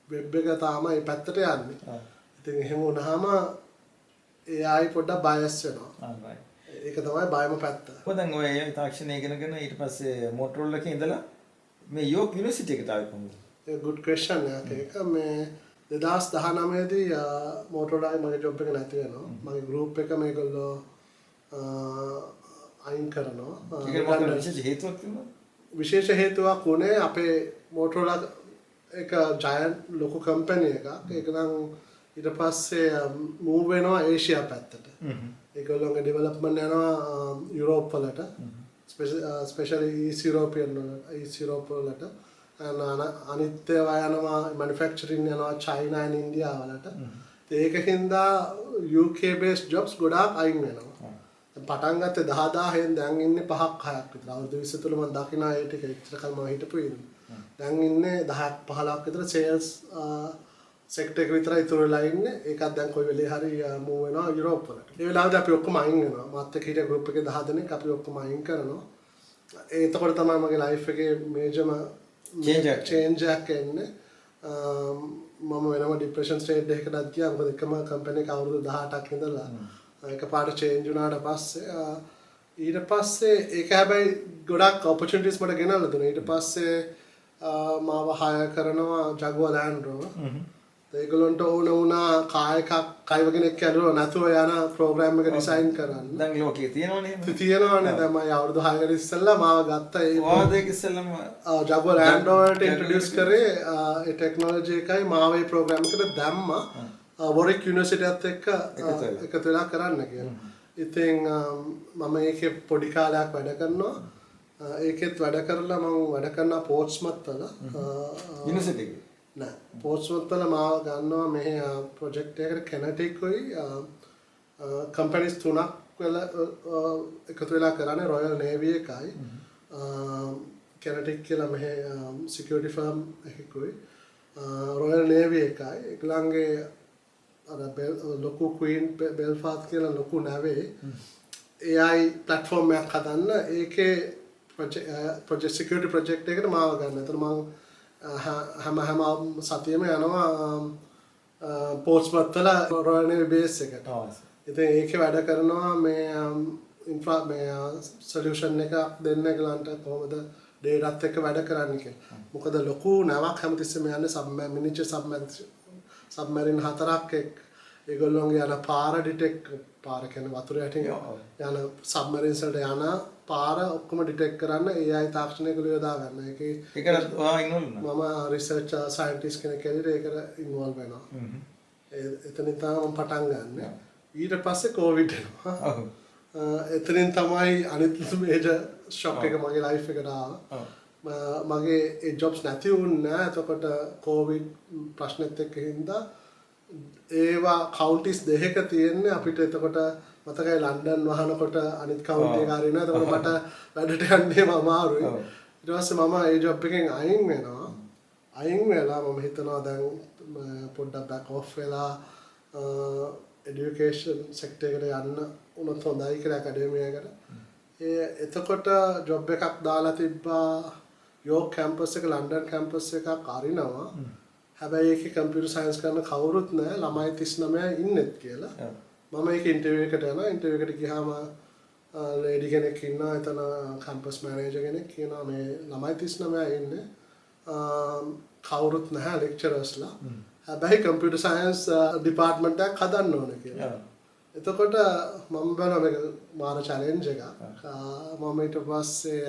[SPEAKER 2] වෙබ් එක තාම ඒ පැත්තට යන්නේ. ඉතින් එහෙම වුණාම AI පොඩ්ඩක් බයස් වෙනවා. ඒක තමයි බයම පැත්ත.
[SPEAKER 1] ඔය දැන් ඔය තාක්ෂණය ඉගෙනගෙන ඊට පස්සේ මොටරෝලා එකේ ඉඳලා මේ යෝක් යුනිවර්සිටි එකට ආවේ කොහොමද?
[SPEAKER 2] ඒක good question එකක්. ඒක මේ 2019 දී මොටරෝලාගේ මගේ ජොබ් එක නැති වෙනවා. මගේ ගෲප් එක මේගොල්ලෝ අයින් කරනවා.
[SPEAKER 1] ඒක මොකද විශේෂ හේතුවක් තිබුණා?
[SPEAKER 2] විශේෂ හේතුවක් උනේ අපේ මොටරෝලා එක ජයන්ට් ලොකු කම්පැනි එකක්. ඒක නම් ඊට පස්සේ මූව් වෙනවා ඒෂියා පැත්තට. ඒගොල්ලෝගේ ඩෙවලොප්මන්ට් යනවා යුරෝප් වලට ස්පෙෂලි ඊස්ට් යුරෝප් වලට අනිත් ඒවා යනවා මැනුෆැක්චරින් යනවා චයිනා and ඉන්දියා වලට. ඒකින්ද UK based jobs ගොඩාක් අයින් වෙනවා. පටන් ගත්තේ 10000න් දැන් ඉන්නේ 5ක් 6ක් විතර. අවුරුදු 20 තුල මම දකිනා ඒ ටික ඉතර කල් මම හිටපු ඉන්නේ. දැන් ඉන්නේ 10ක් 15ක් විතර සේල්ස් සෙක්ටර් එක විතරයි ඉතුරු වෙලා ඉන්නේ. ඒකත් දැන් කොයි වෙලේ හරි මූව් වෙනවා යුරෝප් වලට. ඒ වෙලාවට අපි ඔක්කොම අයින් වෙනවා. මාත් එක්ක හිටිය ගෲප් එකේ 10 දෙනෙක් අපි ඔක්කොම අයින් කරනවා. එතකොට තමයි මගේ ලයිෆ් එකේ මේජර්ම චේන්ජ් එකක් එන්නේ. මම වෙනම ડિප්‍රෙෂන් ස්ටේට් එකකටත් ගියා. මොකද එකම කම්පැනි එක අවුරුදු 18ක් ඉඳලා එකපාරට චේන්ජ් වුණාට පස්සේ ඊට පස්සේ ඒක හැබැයි ගොඩක් ඔපචුනිටිස් මට ගෙනල්ලා දුන්නා. ඊට පස්සේ මාව හයර් කරනවා Jaguar Land Rover. ඒගොල්ලන්ට ඕන වුණා කාර් එකක් කයිව කෙනෙක් ඇදුවා නැතුව යන ප්‍රෝග්‍රෑම් එක ඩිසයින් කරන්න.
[SPEAKER 1] දැන් ලෝකේ තියෙනවනේ.
[SPEAKER 2] තියෙනවනේ. දැන් මම අවුරුදු 6කට ඉස්සෙල්ලා මාව ගත්තා ඒ
[SPEAKER 1] වාදයක ඉස්සෙල්ලාම
[SPEAKER 2] Jaguar Land Rover ඉන්ට්‍රොඩියුස් කරේ ඒ ටෙක්නොලොජි එකයි මාව ඒ ප්‍රෝග්‍රෑම් එකට දැම්මා. Warwick University එකත් එක්ක එකතු වෙලා කරන්න කියලා. ඉතින් මම ඒකේ පොඩි කාලයක් වැඩ කරනවා. ඒකෙත් වැඩ කරලා මම වැඩ කරනවා පෝර්ට්ස්මත් වල.
[SPEAKER 1] යුනිවර්සිටි එකේ.
[SPEAKER 2] නෑ පෝර්ට්ස්මත් වල මාව ගන්නවා මෙහි ප්‍රොජෙක්ට් එකකට කෙනටික්ුයි කම්පැනිස් 3ක් වල එකතු වෙලා කරන්නේ රොයල් නේවි එකයි කෙනටික් කියලා මෙහි සිකියුරිටි ෆර්ම් එකකුයි රොයල් නේවි එකයි ඒගොල්ලන්ගේ අර ලොකු ක්වීන් බෙල්ෆාස්ට් කියලා ලොකු නැවේ AI ප්ලැට්ෆෝම් එකක් හදන්න ඒකේ ප්‍රොජෙක්ට් සිකියුරිටි ප්‍රොජෙක්ට් එකකට මාව ගන්න. එතන මම හැම සතියෙම යනවා පෝස්ට්මත් වල රොයල් නේවි බේස් එකට. ඉතින් ඒකේ වැඩ කරනවා මේ ඉන්ෆ්‍රා මේ සොලියුෂන් එකක් දෙන්න ඒගොල්ලන්ට කොහොමද ඩේටත් එක්ක වැඩ කරන්න කියලා. මොකද ලොකු නැවක් හැමතිස්සෙම යන්නේ මිනිචර් සබ්මැරින් 4ක් එක්ක ඒගොල්ලොන්ගේ යන පාර ඩිටෙක්ට් පාර කියන්නේ වතුර යටින් යන සබ්මැරින්ස් වලට යන පාර ඔක්කොම ඩිටෙක්ට් කරන්න AI තාක්ෂණයක යොදා ගන්න.
[SPEAKER 1] ඒකට ඔයා ඉන්වෝල්ව් වුණා?
[SPEAKER 2] මම රිසර්ච් සයන්ටිස්ට් කෙනෙක් ඇවිත් ඒකට ඉන්වෝල්ව් වෙනවා. එතනින් තමයි මම පටන් ගන්න. ඊට පස්සේ කොවිඩ් එනවා. එතනින් තමයි අනිත් මේජර් ෂොක් එක මගේ ලයිෆ් එකට ආවා. මගේ ඒ ජොබ්ස් නැති වුණේ නැහැ. එතකොට කොවිඩ් ප්‍රශ්නෙත් එක්ක හින්දා ඒවා කවුන්ටිස් දෙකක තියෙන්නේ අපිට. එතකොට මතකයි ලන්ඩන් වහනකොට අනිත් කවුන්ටි එක හරිය නෑ. එතකොට මට වැඩට යන්නේම අමාරුයි. ඊට පස්සේ මම ඒ ජොබ් එකෙන් අයින් වෙනවා. අයින් වෙලා මම හිතනවා දැන් පොඩ්ඩක් බෑක් ඔෆ් වෙලා එඩියුකේෂන් සෙක්ටර් එකට යන්න උනත් හොඳයි කියලා ඇකඩමියකට. එතකොට ජොබ් එකක් දාලා තිබ්බා යෝක් කැම්පස් එක ලන්ඩන් කැම්පස් එකක් අරිනවා. හැබැයි ඒකේ කම්පියුටර් සයන්ස් කරන කවුරුත් නැහැ ළමයි 39 ඉන්නෙත් කියලා. මම ඒක ඉන්ටර්විව් එකට යනවා. ඉන්ටර්විව් එකට ගියාම ලේඩි කෙනෙක් ඉන්නවා එතන කැම්පස් මැනේජර් කෙනෙක් කියනවා මේ ළමයි 39 ඉන්නේ. කවුරුත් නැහැ ලෙක්චරර්ස්ලා. හැබැයි කම්පියුටර් සයන්ස් ඩිපාර්ට්මන්ට් එකක් හදන්න ඕනේ කියලා. එතකොට මම බලනවා මේක මාර චැලෙන්ජ් එකක්. මම ඊට පස්සේ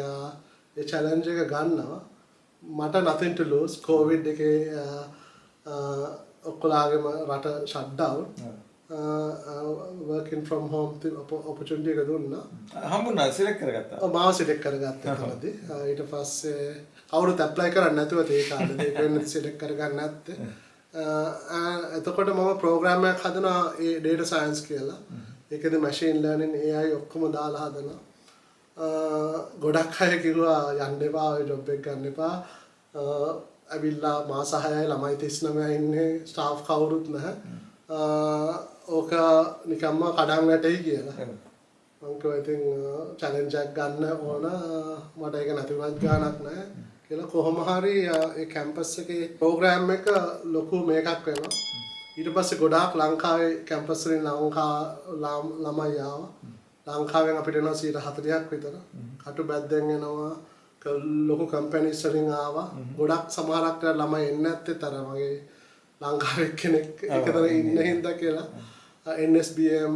[SPEAKER 2] ඒ චැලෙන්ජ් එක ගන්නවා. මට nothing to lose. COVID එකේ ඔක්කොලාගේම රට shut down. Working from home opportunity එක දුන්නා.
[SPEAKER 1] හම්බුණා සිලෙක්ට් කරගත්තා.
[SPEAKER 2] ඔව් මාව සිලෙක්ට් කරගත්තා එතනදී. ඊට පස්සේ කවුරුත් ඇප්ලයි කරන්නේ නැතුව ඒ කාලේ ඒක වෙන්නේ සිලෙක්ට් කරගන්න නැත්තේ. එතකොට මම ප්‍රෝග්‍රෑම් එකක් හදනවා ඒ data science කියලා. ඒකද machine learning AI ඔක්කොම දාලා හදනවා. ගොඩක් අය කිව්වා යන්න එපා ඔය ජොබ් එක ගන්න එපා. ඇවිල්ලා මාස 6යි ළමයි 39 ඉන්නේ ස්ටාෆ් කවුරුත් නැහැ. ඕක නිකම්ම කඩන් වැටෙයි කියලා. මම කිව්වා ඉතින් චැලෙන්ජ් එකක් ගන්න ඕන මට ඒක නැතිවත් ගාණක් නැහැ කියලා. කොහොම හරි ඒ කැම්පස් එකේ ප්‍රෝග්‍රෑම් එක ලොකු මේකක් වෙනවා. ඊට පස්සේ ගොඩාක් ලංකාවේ කැම්පස් වලින් ළමයි ආවා. ලංකාවෙන් අපිට එනවා 40ක් විතර. කටු බැද්දෙන් එනවා. ලොකු කම්පැනිස් වලින් ආවා. ගොඩක් සමහරක් ළමයි එන්නේ නැත්තේ තර මගේ ලංකාවේ කෙනෙක් එකතර ඉන්න හින්දා කියලා. NSBM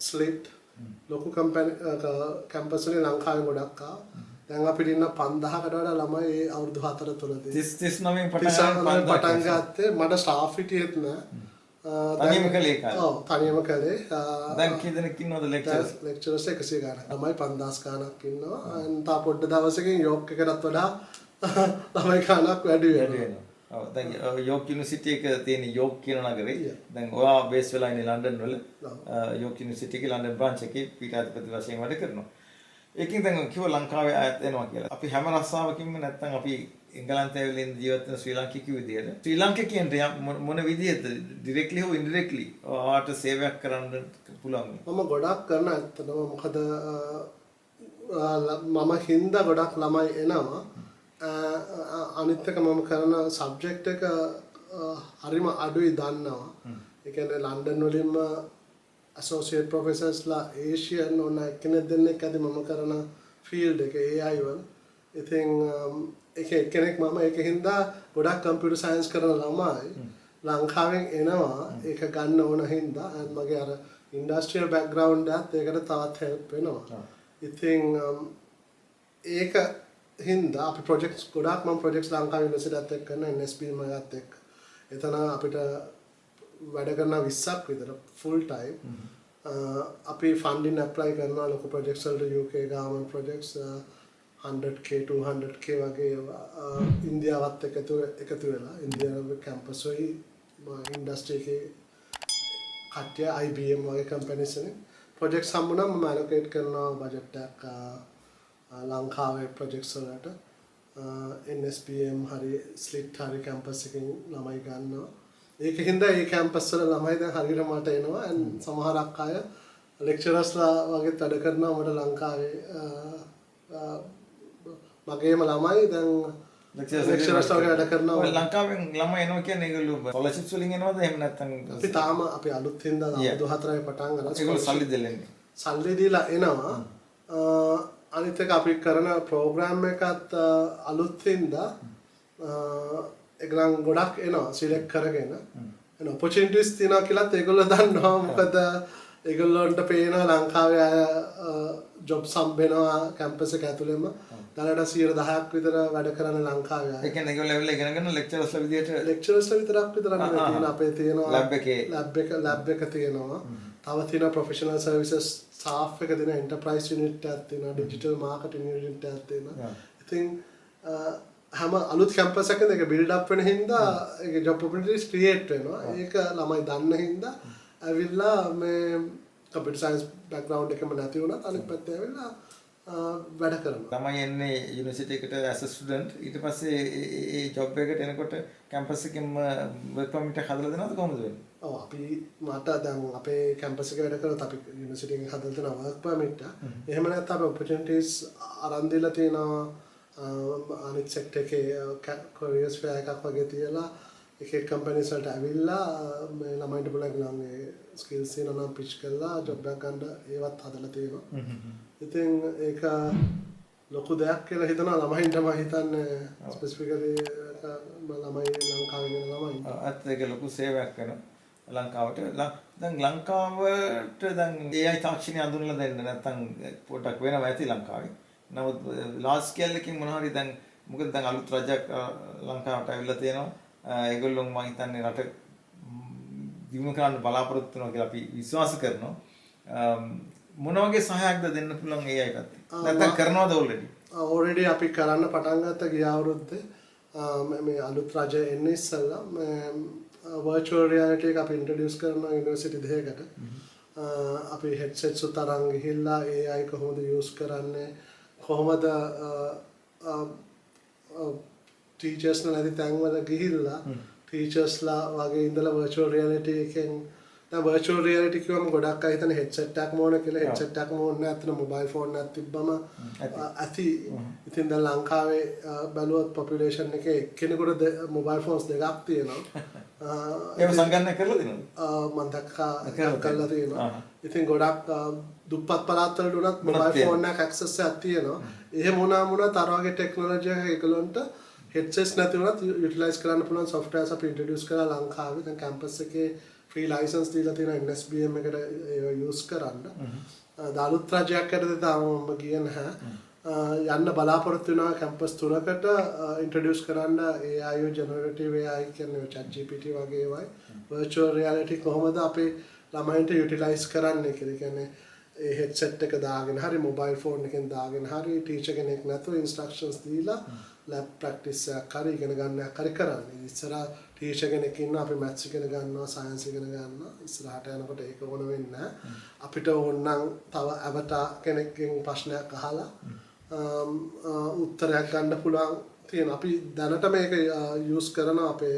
[SPEAKER 2] ස්ලිට් ලොකු කැම්පස් වලින් ලංකාවෙන් ගොඩක් ආවා. දැන් අපිට ඉන්න 5000කට වඩා ළමයි ඒ අවුරුදු 4 තුලදී 39 පටන් ගත්තේ. මට ස්ටාෆ් හිටියෙත් නෑ.
[SPEAKER 1] තනියම කළේ කාලේ.
[SPEAKER 2] ඔව් තනියම කළේ.
[SPEAKER 1] දැන් කී දෙනෙක් ඉන්නවද ලෙක්චරර්ස්?
[SPEAKER 2] ලෙක්චරර්ස් 100 ගානක්. ළමයි 5000 ගානක් ඉන්නවා. තා පොඩ්ඩ දවසකින් යෝක් එකටත් වඩා ළමයි ගානක් වැඩි වෙනවා.
[SPEAKER 1] ඔව් දැන් යෝක් යුනිවර්සිටි එක තියෙන යෝක් කියන නගරේ. දැන් ඔයා බේස් වෙලා ඉන්නේ ලන්ඩන් වල. යෝක් යුනිවර්සිටි එකේ ලන්ඩන් බ්‍රාන්ච් එකේ පීඨාධිපති වශයෙන් වැඩ කරනවා. ඒකෙන් දැන් කිව්ව ලංකාවේ ආයත් එනවා කියලා. අපි හැම රස්සාවකින්ම නැත්තම් අපි එංගලන්තයේ වලින් ජීවත් වෙන ශ්‍රී ලාංකිකයෝ විදියට ශ්‍රී ලාංකිකයන්ට මොන විදියද ඩිරෙක්ට්ලි හෝ ඉන්ඩිරෙක්ට්ලි ඔයාට සේවයක් කරන්න පුළුවන්?
[SPEAKER 2] මම ගොඩක් කරන ඇත්තටම මොකද මම හින්දා ගොඩක් ළමයි එනවා. අනිත් එක මම කරන සබ්ජෙක්ට් එක හරිම අඩුයි දන්නවා. ඒ කියන්නේ ලන්ඩන් වලින්ම associate professorsලා ඒෂියන් ඕන කෙනෙක් දෙන්නෙක් ඇති මම කරන ෆීල්ඩ් එක AI වල. ඉතින් ඒක කෙනෙක් මම ඒකින්ද ගොඩක් කම්පියුටර් සයන්ස් කරන ළමයි ලංකාවෙන් එනවා ඒක ගන්න ඕන හින්දා මගේ අර ඉන්ඩස්ට්‍රියල් බෑග්ග්‍රවුන්ඩ් එකත් ඒකට තවත් හෙල්ප් වෙනවා. ඉතින් ඒක හින්දා අපි ප්‍රොජෙක්ට්ස් ගොඩක් මම ප්‍රොජෙක්ට්ස් ලංකාවේ යුනිවර්සිටියත් එක්ක කරන NSBM එකත් එක්ක. එතන අපිට වැඩ කරන 20ක් විතර ෆුල් ටයිම්. අපි ෆන්ඩින් ඇප්ලයි කරනවා ලොකු ප්‍රොජෙක්ට්ස් වලට UK ගාමන් ප්‍රොජෙක්ට්ස් 100k 200k වගේ ඉන්දියාවත් එකතු වෙලා ඉන්දියාවේ කැම්පස් වල ඉන්ඩස්ට්‍රි එකේ කට්ටිය IBM වගේ කම්පැනිස් වලින් ප්‍රොජෙක්ට්ස් හම්බුනම මම ඇලොකේට් කරනවා බජට් එකක් ලංකාවේ ප්‍රොජෙක්ට්ස් වලට. NSBM හරි ස්ලිට් හරි කැම්පස් එකකින් ළමයි ගන්නවා. ඒකින්ද මේ කැම්පස් වල ළමයි දැන් හරියට මට එනවා. සමහරක් අය ලෙක්චරර්ස්ලා වගේ වැඩ කරනවා මට ලංකාවේ මගේම ළමයි දැන් ලෙක්චරර්ස්ලා වගේ වැඩ කරනවා.
[SPEAKER 1] ඔය ලංකාවෙන් ළමයි එනවා කියන්නේ ඒගොල්ලෝ ස්කෝලර්ෂිප්ස් වලින් එනවද එහෙම නැත්නම්
[SPEAKER 2] අපි තාම අපි අලුත් හින්දා අවුරුදු 4යි පටන් ගන්න.
[SPEAKER 1] ඒගොල්ලෝ සල්ලි දෙන්නේ.
[SPEAKER 2] සල්ලි දීලා එනවා. අනිත් ඒක අපි කරන ප්‍රෝග්‍රෑම් එකත් අලුත් හින්දා ඒගොල්ලන් ගොඩක් එනවා සිලෙක්ට් කරගෙන එන ඔපචුනිටිස් තියෙනවා කියලාත් ඒගොල්ලෝ දන්නවා මොකද ඒගොල්ලන්ට පේනවා ලංකාවේ අය ජොබ් සම්බෙනවා කැම්පස් එක ඇතුළෙම දැනට 10% විතර වැඩ කරන ලංකාවේ අය.
[SPEAKER 1] ඒ කියන්නේ ඒගොල්ලෝ ලෙවල් ඉගෙනගෙන ලෙක්චරර්ස්ලා විදියට
[SPEAKER 2] ලෙක්චරර්ස්ලා විතරක් නෙවෙයි තියෙන අපේ තියෙනවා
[SPEAKER 1] ලැබ් එක
[SPEAKER 2] තියෙනවා. තව තියෙනවා ප්‍රොෆෙෂනල් සර්විසස් ස්ටාෆ් එක දෙන එන්ටර්ප්‍රයිස් යුනිට් එකක් තියෙනවා ඩිජිටල් මාකටිංగ్ යුනිට් එකක් තියෙනවා. ඉතින් හැම අලුත් කැම්පස් එකකින් ඒක බිල්ඩ් අප් වෙන හින්දා ඒක ජොබ් ඔපචුනිටිස් ක්‍රියේට් වෙනවා. ඒක ළමයි දන්න හින්දා ඇවිල්ලා මේ කම්පියුටර් සයන්ස් බෑග්ග්‍රවුන්ඩ් එකම නැති වුණත් අනිත් පැත්තේ ඇවිල්ලා වැඩ කරනවා.
[SPEAKER 1] තමයි එන්නේ යුනිවර්සිටි එකට ඇස් අ ස්ටුඩන්ට් ඊට පස්සේ ඒ ජොබ් එකට එනකොට කැම්පස් එකෙන්ම වර්ක් පර්මිට් එක හදලා දෙනවද කොහොමද වෙන්නේ?
[SPEAKER 2] ඔව් අපි මට දැන් අපේ කැම්පස් එකේ වැඩ කරලා අපි යුනිවර්සිටි එකෙන් හදලා දෙන වර්ක් පර්මිට් එක. එහෙම නැත්නම් අපි ඔපචුනිටිස් අරන් දීලා තියෙනවා අනිත් සෙක්ටර් එකේ කරියර්ස් ෆෙයා එකක් වගේ තියලා එක එක කම්පැනිස් වලට ඇවිල්ලා මේ ළමයින්ට බලන්න ඒ ස්කිල්ස් තියෙනවා නම් පිච් කරලා ජොබ් එකක් ගන්න ඒවත් හදලා තියෙනවා. ඉතින් ඒක ලොකු දෙයක් කියලා හිතනවා ළමයින්ට මම හිතන්නේ ස්පෙસિෆිකලි ළමයි ලංකාවේ ඉන්න ළමයි.
[SPEAKER 1] අත් ඒක ලොකු සේවයක් කරනවා ලංකාවට. දැන් ලංකාවට දැන් AI තාක්ෂණය අඳුනලා දෙන්න නැත්නම් පොඩක් වෙනවා ඇති ලංකාවේ. නමුත් ලාර්ජ් ස්කේල් එකකින් මොනවා හරි දැන් මොකද දැන් අලුත් රජයක් ලංකාවට ඇවිල්ලා තියෙනවා. ඒගොල්ලෝ මම හිතන්නේ රට දියුණු කරන්න බලාපොරොත්තු වෙනවා කියලා අපි විශ්වාස කරනවා. මොන වගේ සහයක්ද දෙන්න පුළුවන් AI පැත්තේ? නැත්නම් කරනවද already?
[SPEAKER 2] already අපි කරන්න පටන් ගත්ත ගිය අවුරුද්දේ මේ අලුත් රජය එන්නේ ඉස්සෙල්ලා මේ virtual reality එක අපි introduce කරනවා යුනිවර්සිටි දෙකකට. අපි headsets උත් අරන් ගිහිල්ලා AI කොහොමද use කරන්නේ කොහොමද ටීචර්ස්ලා නැති තැන්වල ගිහිල්ලා ටීචර්ස්ලා වගේ ඉඳලා virtual reality එකෙන් දැන් virtual reality කිව්වම ගොඩක් අය හිතන headset එකක් මොන කියලා headset එකක් මොන නැත්නම් mobile phone එකක් තිබ්බම ඇති. ඉතින් දැන් ලංකාවේ බැලුවොත් population එකේ එක්කෙනෙකුට mobile phones දෙකක් තියෙනවා.
[SPEAKER 1] ඒක සංගණනය කරලා දෙනවද?
[SPEAKER 2] මම දැක්කා කරලා තියෙනවා. ඉතින් ගොඩක් දුප්පත් පළාත් වලට උනත් mobile phone එකක් access එකක් තියෙනවා. එහෙම වුණාත් අර වගේ technology එකක් ඒගොල්ලන්ට headsets නැති වුණත් utilize කරන්න පුළුවන් softwares අපි introduce කරලා ලංකාවේ දැන් campus එකේ free license දීලා තියෙන NSBM එකට use කරන්න. දාලුත් රජයක් යටතේ තාම මම ගියේ නැහැ. යන්න බලාපොරොත්තු වෙනවා campus තුනකට introduce කරන්න AI generative AI කියන්නේ ChatGPT වගේ ඒවායි virtual reality කොහොමද අපේ ළමයින්ට utilize කරන්නේ කියලා. කියන්නේ ඒ headset එක දාගෙන හරි mobile phone එකෙන් දාගෙන හරි teacher කෙනෙක් නැතුව instructions දීලා lab practice එකක් හරි ඉගෙන ගන්නයක් හරි කරන්නේ. ඉස්සරහ teacher කෙනෙක් ඉන්නවා අපි maths ඉගෙන ගන්නවා science ඉගෙන ගන්නවා. ඉස්සරහට යනකොට ඒක ඕන වෙන්නේ නැහැ. අපිට ඕනනම් තව avatar කෙනෙක්ගෙන් ප්‍රශ්නයක් අහලා උත්තරයක් ගන්න පුළුවන් තියෙන. අපි දැනට මේක use කරනවා අපේ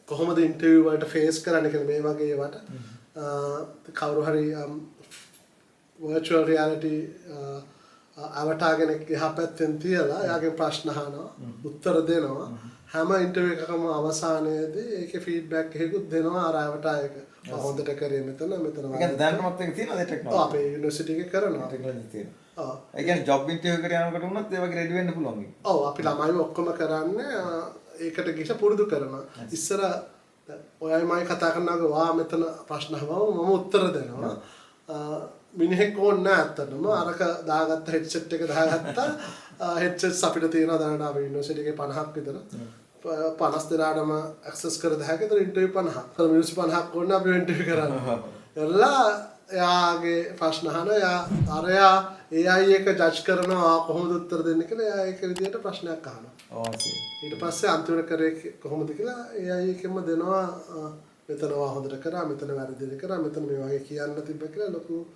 [SPEAKER 2] කොහොමද interview වලට face කරන්න කියලා මේ වගේ ඒවට. කවුරු හරි virtual reality avatar කෙනෙක් එහා පැත්තෙන් තියලා එයාගෙන් ප්‍රශ්න අහනවා උත්තර දෙනවා. හැම ඉන්ටර්විව් එකකම අවසානයේදී ඒකේ ෆීඩ්බැක් එකකුත් දෙනවා අර avatar එක. හොඳට කරේ මෙතන
[SPEAKER 1] ඒ කියන්නේ දැනටමත් ඒක තියෙනවද ඒ ටෙක්නොලොජි?
[SPEAKER 2] අපේ යුනිවර්සිටි එකේ කරනවා.
[SPEAKER 1] ටෙක්නොලොජි තියෙනවා. ඒ කියන්නේ ජොබ් ඉන්ටර්විව් එකට යනකොට වුණත් ඒ වගේ රෙඩි වෙන්න පුළුවන්.
[SPEAKER 2] ඔව් අපි ළමයි ඔක්කොම කරන්නේ ඒකට ගිහින් පුරුදු කරනවා. ඉස්සර ඔයයි මයි කතා කරනකොට වා මෙතන ප්‍රශ්න අහවම මම උත්තර දෙනවා. මිනිහෙක් ඕනේ නැහැ අත්තටම අරක දාගත්ත හෙඩ්සෙට් එක දාගත්තා හෙඩ්සෙට්ස් අපිට තියෙනවා දැනට අපේ යුනිවර්සිටි එකේ 50ක් විතර 50 දෙනාටම ඇක්සස් කර දෙහැක ඒතර ඉන්ටර්විව් 50ක් අර මිනිස්සු 50ක් ඕනේ අපි ඉන්ටර්විව් කරන්නේ එල්ලා එයාගේ ප්‍රශ්න අහන එයා AI එක ජජ් කරනවා කොහොමද උත්තර දෙන්නේ කියලා එයා ඒක විදිහට ප්‍රශ්නයක් අහනවා ඊට පස්සේ අන්තිමට කරේ කොහොමද කියලා AI එකෙන්ම දෙනවා මෙතන හොඳට කරා මෙතන වැරදිද කරා මෙතන මේ වගේ කියන්න තිබ්බ කියලා ලොකු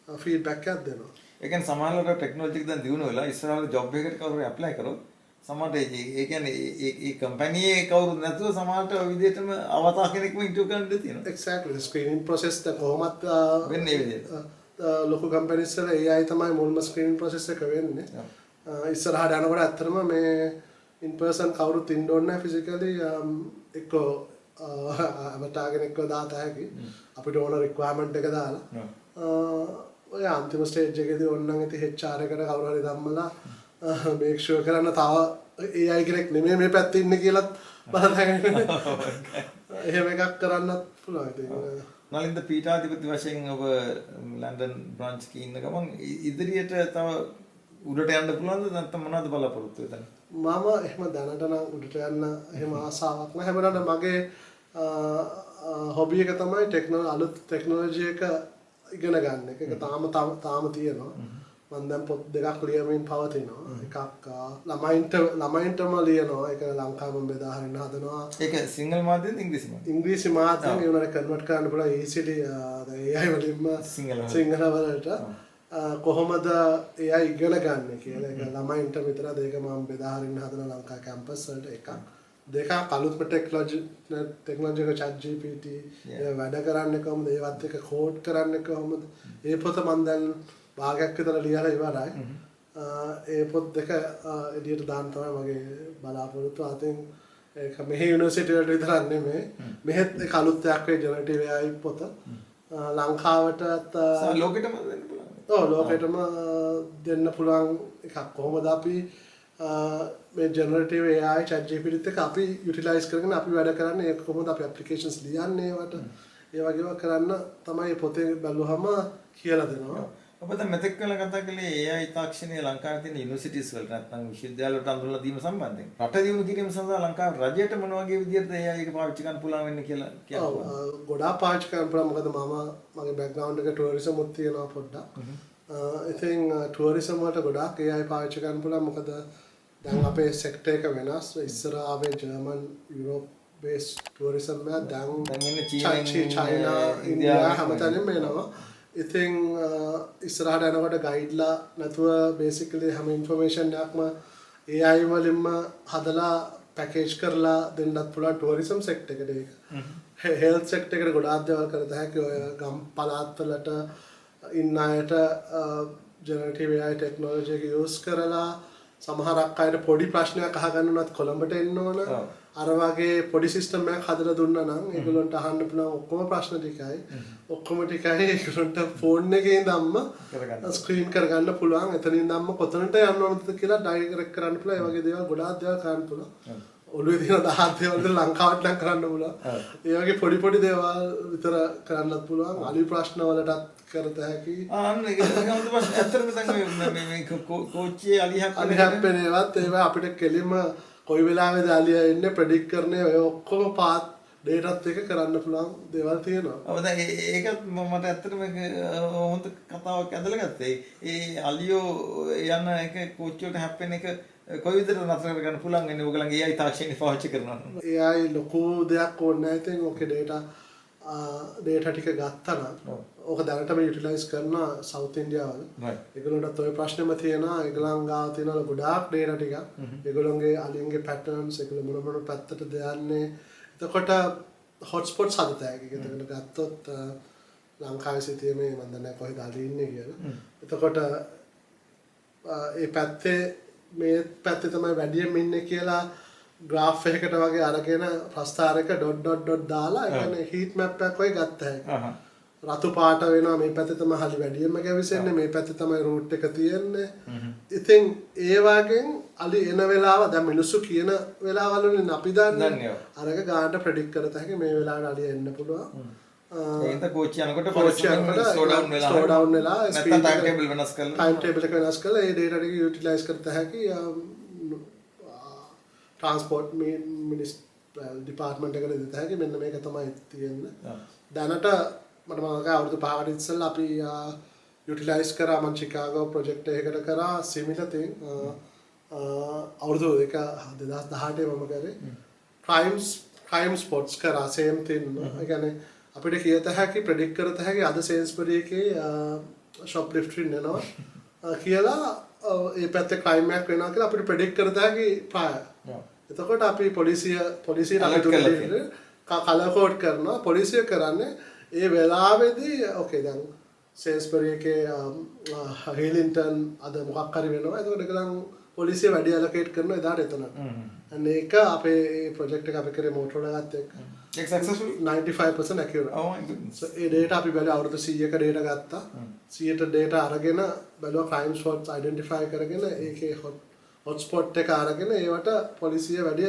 [SPEAKER 2] ෆීඩ්බැක් එකක් දෙනවා.
[SPEAKER 1] ඒ කියන්නේ සමහරවිට ටෙක්නොලොජි එක දැන් දියුණු වෙලා ඉස්සරහට ජොබ් එකකට කවුරු ඇප්ලයි කරොත් සමහරට ඒ කියන්නේ ඒ කම්පැනි එකේ කවුරුත් නැතුව සමහරට ඔය විදිහටම අවතා කෙනෙක්ම ඉන්ටර්විව් කරන්න තියෙනවා.
[SPEAKER 2] Exactly. ස්ක්‍රීනින් ප්‍රොසෙස් එක කොහොමත්
[SPEAKER 1] වෙන්නේ මේ විදිහට.
[SPEAKER 2] ලොකු කම්පැනිස් වල AI තමයි මුල්ම ස්ක්‍රීනින් ප්‍රොසෙස් එක වෙන්නේ. ඉස්සරහට යනකොට ඇත්තටම මේ ඉන් පර්සන් කවුරුත් ඉන්න ඕනේ නැහැ ෆිසිකලි එක්ක අවතා කෙනෙක්ව දාත හැකි අපිට ඕන රික්වයර්මන්ට් එක දාලා ඔය අන්තිම ස්ටේජ් එකේදී ඕනනම් ඉතින් HR එකට කවුරු හරි ධම්මලා මේක් ෂුවර් කරන්න තව AI කෙනෙක් නෙමෙයි මේ පැත්තේ ඉන්නේ කියලාත් බලන්න. එහෙම එකක් කරන්නත් පුළුවන් ඉතින්.
[SPEAKER 1] නලින්ද පීඨාධිපති වශයෙන් ඔබ ලන්ඩන් බ්‍රාන්ච් එකේ ඉන්න ගමන් ඉදිරියට තව උඩට යන්න පුළුවන්ද නැත්නම් මොනවද බලාපොරොත්තු වෙන්නේ?
[SPEAKER 2] මම එහෙම දැනට නම් උඩට යන්න එහෙම ආසාවක් නැහැ. හැබැයි මගේ හොබි එක තමයි අලුත් ටෙක්නොලොජි එක ඉගෙන ගන්න එක. ඒක තාම තියෙනවා. මම දැන් පොත් දෙකක් ලියමින් පවතිනවා. එකක් ළමයින්ටම ලියනවා. ඒක ලංකාවෙම බෙදා හරින්න හදනවා.
[SPEAKER 1] ඒක සිංහල මාධ්‍යයෙන්ද ඉංග්‍රීසි මාධ්‍යයෙන්?
[SPEAKER 2] ඉංග්‍රීසි මාධ්‍යයෙන් ඒවලට කන්වර්ට් කරන්න පුළුවන් easily AI වලින්ම සිංහල වලට. කොහොමද AI ඉගෙන ගන්න කියලා. ඒක ළමයින්ට විතරද ඒක මම බෙදා හරින්න හදන ලංකා කැම්පස් වලට එකක්. දෙකක් අලුත්ම ටෙක්නොලොජි එක chat GPT වැඩ කරන්නේ කොහොමද? ඒවත් එක කෝඩ් කරන්නේ කොහොමද? ඒ පොත මම දැන් භාගයක් විතර ලියලා ඉවරයි. ඒ පොත් දෙක එළියට දාන්න තමයි මගේ බලාපොරොත්තු. අතින් ඒක මෙහි යුනිවර්සිටි වලට විතරක් නෙමෙයි. මෙහෙත් ඒක අලුත් දෙයක් වේ ජෙනරටිව් AI පොත. ලංකාවටත්
[SPEAKER 1] ලෝකෙටම දෙන්න පුළුවන්.
[SPEAKER 2] ඔව් ලෝකෙටම දෙන්න පුළුවන් එකක්. කොහොමද අපි මේ ජෙනරටිව් AI chat GPT එක අපි යුටිලයිස් කරගෙන අපි වැඩ කරන්නේ ඒක කොහොමද අපි ඇප්ලිකේෂන්ස් ලියන්නේ ඒවට ඒ වගේව කරන්න තමයි පොතේ බැලුවම කියලා දෙනවා.
[SPEAKER 1] ඔබ දැන් මෙතෙක් කළ කතා කළේ AI තාක්ෂණය ලංකාවේ තියෙන යුනිවර්සිටිස් වලට නැත්නම් විශ්වවිද්‍යාල වලට අඳුරලා දීම සම්බන්ධයෙන්. රට දියුණු කිරීම සඳහා ලංකාවේ රජයට මොන වගේ විදිහටද AI එක පාවිච්චි කරන්න පුළුවන් වෙන්නේ කියලා කියනවා.
[SPEAKER 2] ගොඩාක් පාවිච්චි කරන්න පුළුවන්. මොකද මගේ බෑග්ග්‍රවුන්ඩ් එක ටුවරිසම් උත් තියෙනවා පොඩ්ඩක්. ඉතින් ටුවරිසම් වලට ගොඩාක් AI පාවිච්චි කරන්න පුළුවන්. මොකද දැන් අපේ සෙක්ටර් එක වෙනස්. ඉස්සර ආවේ ජර්මන් යුරෝප් බේස් ටුවරිසම් එක දැන් ඉන්නේ චයිනා ඉන්දියා හැමතැනම එනවා. ඉතින් ඉස්සරහට යනකොට ගයිඩ්ලා නැතුව බේසිකලි හැම ඉන්ෆර්මේෂන් එකක්ම AI වලින්ම හදලා පැකේජ් කරලා දෙන්නත් පුළුවන් ටුවරිසම් සෙක්ටර් එකට ඒක. හෙල්ත් සෙක්ටර් එකට ගොඩාක් දේවල් කරත හැකි. ඔය ගම් පළාත් වලට ඉන්න අයට ජෙනරටිව් AI ටෙක්නොලොජි එක යූස් කරලා සමහරක් අයට පොඩි ප්‍රශ්නයක් අහගන්න උනත් කොළඹට එන්න ඕන. අර වගේ පොඩි සිස්ටම් එකක් හදලා දුන්නා නම් ඒගොල්ලන්ට අහන්න පුළුවන් ඔක්කොම ප්‍රශ්න ටිකයි. ඔක්කොම ටිකයි ඒගොල්ලන්ට ෆෝන් එකේ ඉඳන්ම ස්ක්‍රීන් කරගන්න පුළුවන්. එතනින් ඉඳන්ම කොතනට යන්න ඕනද කියලා ඩයරෙක්ට් කරන්න පුළුවන්. ඒ වගේ දේවල් ගොඩාක් දේවල් කරන්න පුළුවන්. ඔළුවේ තියෙන 10 දේවල් ලංකාවට නම් කරන්න පුළුවන්. ඒ වගේ පොඩි දේවල් විතර කරන්නත් පුළුවන්. අලි ප්‍රශ්න වලටත් කරත හැකි.
[SPEAKER 1] අන්න ඒක තමයි ඇත්තටම දැන් මේ කෝච්චියේ අලි
[SPEAKER 2] හැප්පෙනේවත් ඒවා අපිට කෙලින්ම කොයි වෙලාවෙද අලියා එන්නේ ප්‍රෙඩික්ට් කරන්නේ ඔය ඔක්කොම පාත් ඩේටාත් එක කරන්න පුළුවන් දේවල් තියෙනවා.
[SPEAKER 1] ඔව් දැන් ඒකත් මට ඇත්තටම හොඳ කතාවක් ඇදලා ගත්තේ. ඒ අලියෝ යන එක කෝච්චියට හැප්පෙන එක කොයි විදිහට නතර කරගන්න පුළුවන් වෙන්නේ ඔයගලගේ AI තාක්ෂණය පාවිච්චි කරනවා.
[SPEAKER 2] AI ලොකු දෙයක් ඕනේ නැහැ. ඉතින් ඔකේ ඩේටා ටික ගත්තා නම් ඕක දැනටම යුටිලයිස් කරන සවුත් ඉන්දියාවල. ඒගොල්ලන්ට ඔය ප්‍රශ්නෙම තියෙනවා. ඒගොල්ලන් ගාව තියෙන ගොඩාක් ඩේටා ටික. ඒගොල්ලන්ගේ අලින්ගේ පැටර්න්ස් ඒගොල්ලෝ මොන පැත්තටද යන්නේ. එතකොට හොට් ස්පොට්ස් හදතයි. ඒකට ගත්තොත් ලංකාවේ සිටියේ මේ මන් දන්නේ කොහෙද අලි ඉන්නේ කියලා. එතකොට ඒ පැත්තේ මේ පැත්තේ තමයි වැඩියෙන් ඉන්නේ කියලා ග්‍රාෆ් එකකට වගේ අරගෙන ප්‍රස්ථාරයක ඩොට් දාලා ඒ කියන්නේ හීට් මැප් එකක් වගේ ගත්ත හැකියි. රතු පාට වෙනවා මේ පැත්තේ තමයි හරි වැඩියෙන්ම ගැවිසෙන්නේ මේ පැත්තේ තමයි රූට් එක තියෙන්නේ. ඉතින් ඒ වගේ අලි එන වෙලාව දැන් මිනිස්සු කියන වෙලාවල් වලින් අපි දන්නේ අරක ගානට ප්‍රෙඩික්ට් කරත හැකි මේ වෙලාවට අලි එන්න පුළුවන්.
[SPEAKER 1] ඒකට කෝච්චිය යනකොට ස්ලෝ ඩවුන් වෙලා නැත්නම් ටයිම් ටේබල්
[SPEAKER 2] එක වෙනස් කරලා ඒ ඩේටා ටික යුටිලයිස් කරත හැකි. ට්‍රාන්ස්පෝර්ට් ඩිපාර්ට්මන්ට් එකට දෙත හැකි. මෙන්න මේක තමයි තියෙන්නේ. දැනට මට මතකයි අවුරුදු 5කට ඉස්සෙල්ලා අපි යුටිලයිස් කරා මම චිකාගෝ ප්‍රොජෙක්ට් එකකට කරා සිමිලර් තින් අවුරුදු 2018 මම කරේ ක්‍රයිම් ස්පොට්ස් කරා සේම් තින්. ඒ කියන්නේ අපිට කියත හැකි ප්‍රෙඩික්ට් කරත හැකි අද සේන්ස්බරි එකේ ෂොප් ලිෆ්ටින් එනවා කියලා ඒ පැත්තේ ක්‍රයිම් එකක් වෙනවා කියලා අපිට ප්‍රෙඩික්ට් කරත හැකි ප්‍රාය. එතකොට අපි පොලිසියට කලර් කෝඩ් කරනවා. පොලිසිය කරන්නේ ඒ වෙලාවේදී ඕකේ දැන් සේන්ස්බරි එකේ හීලින්ටන් අද මොකක් හරි වෙනවා. එතකොට ඒකලන් පොලිසිය වැඩි ඇලොකේට් කරනවා එදාට එතන. අන්න ඒක අපේ ප්‍රොජෙක්ට් එක අපි කරේ මොටරෝලාත් එක්ක.
[SPEAKER 1] ඒක successful
[SPEAKER 2] 95% accurate.
[SPEAKER 1] oh my goodness
[SPEAKER 2] So A data අපි බැලුවා අවුරුදු 100ක data ගත්තා. 100ට data අරගෙන බැලුවා crime spots identify කරගෙන ඒකේ hotspot එක අරගෙන ඒවට පොලිසිය වැඩි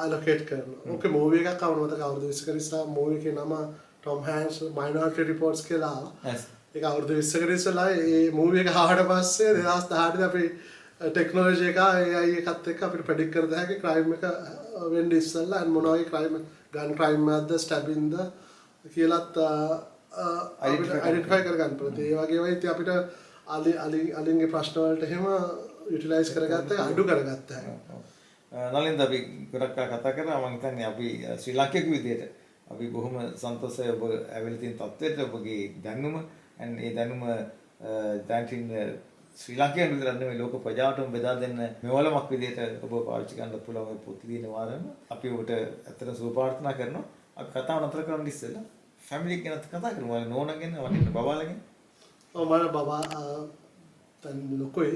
[SPEAKER 2] allocate කරනවා. ඕකේ movie එකක් ආවම මතක අවුරුදු 20ක ඉස්සර movie එකේ නම Tom Hanks Minority Reports කියලා ආවා.
[SPEAKER 1] yes
[SPEAKER 2] ඒක අවුරුදු 20කට ඉස්සෙල්ලා ඒ movie එක ආවට පස්සේ 2018 දී අපි ටෙක්නොලොජි එක AI එකත් එක්ක අපිට predict කර දෙහැකි crime එක වෙන්න ඉස්සෙල්ලා and මොනවා වගේ crime gun crime එකක්ද stabbing ද කියලාත් identify කරගන්න පුළුවන්. ඒ වගේ වෙයි ඉතින් අපිට අලින්ගේ ප්‍රශ්න වලට එහෙම යුටිලයිස් කරගත්තා අඩු කරගත්තා.
[SPEAKER 1] නලින්ද අපි ගොඩක් කතා කරා මම හිතන්නේ අපි ශ්‍රී ලාංකික විදියට අපි බොහොම සන්තෝෂයි ඔබ ඇවිල්ලා තියෙන තත්ත්වයට ඔබගේ දැනුම and ඒ දැනුම දැන් ශ්‍රී ලාංකිකයන් විතරක් නෙමෙයි ලෝක ප්‍රජාවටම බෙදා දෙන්න මෙවලමක් විදියට ඔබ පාවිච්චි කරන්න පුළුවන් මේ පොත් ලියන වාරම අපි ඔබට ඇත්තට සුබ ප්‍රාර්ථනා කරනවා. අපි කතාව නතර කරන්න ඉස්සෙල්ලා ෆැමිලි එක ගැන කතා කරමු. වල නෝනා ගැන වටින්න බබාලා ගැන.
[SPEAKER 2] ඔව් මම බබා දැන් ලොකුයි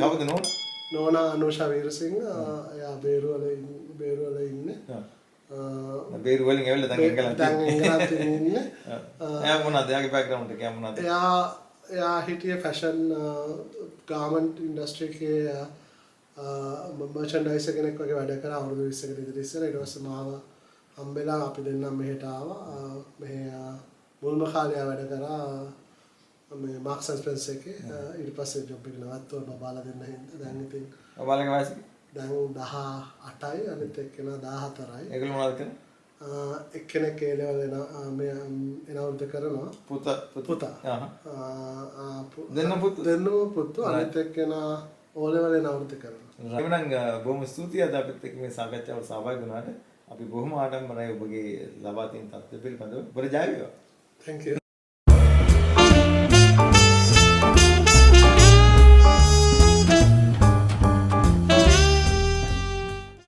[SPEAKER 1] කවුද නෝනා?
[SPEAKER 2] නෝනා අනුෂා වීරසිංහ එයා බේරුවල ඉන්නේ.
[SPEAKER 1] බේරු වලින් ඇවිල්ලා දැන්
[SPEAKER 2] එංගලන්තේ ඉන්නේ.
[SPEAKER 1] එයා මොනවද? එයාගේ බෑග්ග්‍රවුන්ඩ් එක මොනවද?
[SPEAKER 2] එයා හිටියේ ෆැෂන් ගාර්මන්ට් ඉන්ඩස්ට්‍රි එකේ මර්චන්ඩයිසර් කෙනෙක් වගේ වැඩ කරා අවුරුදු 20කට විතර ඉස්සෙල්ලා. ඊට පස්සේ මාව හම්බෙලා අපි දෙන්නම් මෙහෙට ආවා. මෙහෙ මුල්ම කාලේ වැඩ කරා මේ මාක්ස් ඇන්ඩ් ස්පෙන්සර් එකේ. ඊට පස්සේ ජොබ් එක නවත්තුවා බබාලා දෙන්න හින්දා. දැන් ඉතින්
[SPEAKER 1] බබාලගේ වයස
[SPEAKER 2] දැන් 18යි අනිත් එක්කෙනා 14යි.
[SPEAKER 1] ඒගොල්ලෝ මොනවද කරන්නේ?
[SPEAKER 2] එක්කෙනෙක් ඒ ලෙවල් එන අවුරුද්ද කරනවා. පුතා. දෙන්නම පුතු අනිත් එක්කෙනා ඕ ලෙවල් එන අවුරුද්ද කරනවා.
[SPEAKER 1] එවනම් බොහොම ස්තුතියි අද අපිත් එක්ක මේ සාකච්ඡාවට සහභාගී වුණාට. අපි බොහොම ආඩම්බරයි ඔබගේ ලබා තියෙන තත්ත්ව පිළිබඳව. ඔබට ජය වේවා.
[SPEAKER 2] Thank you.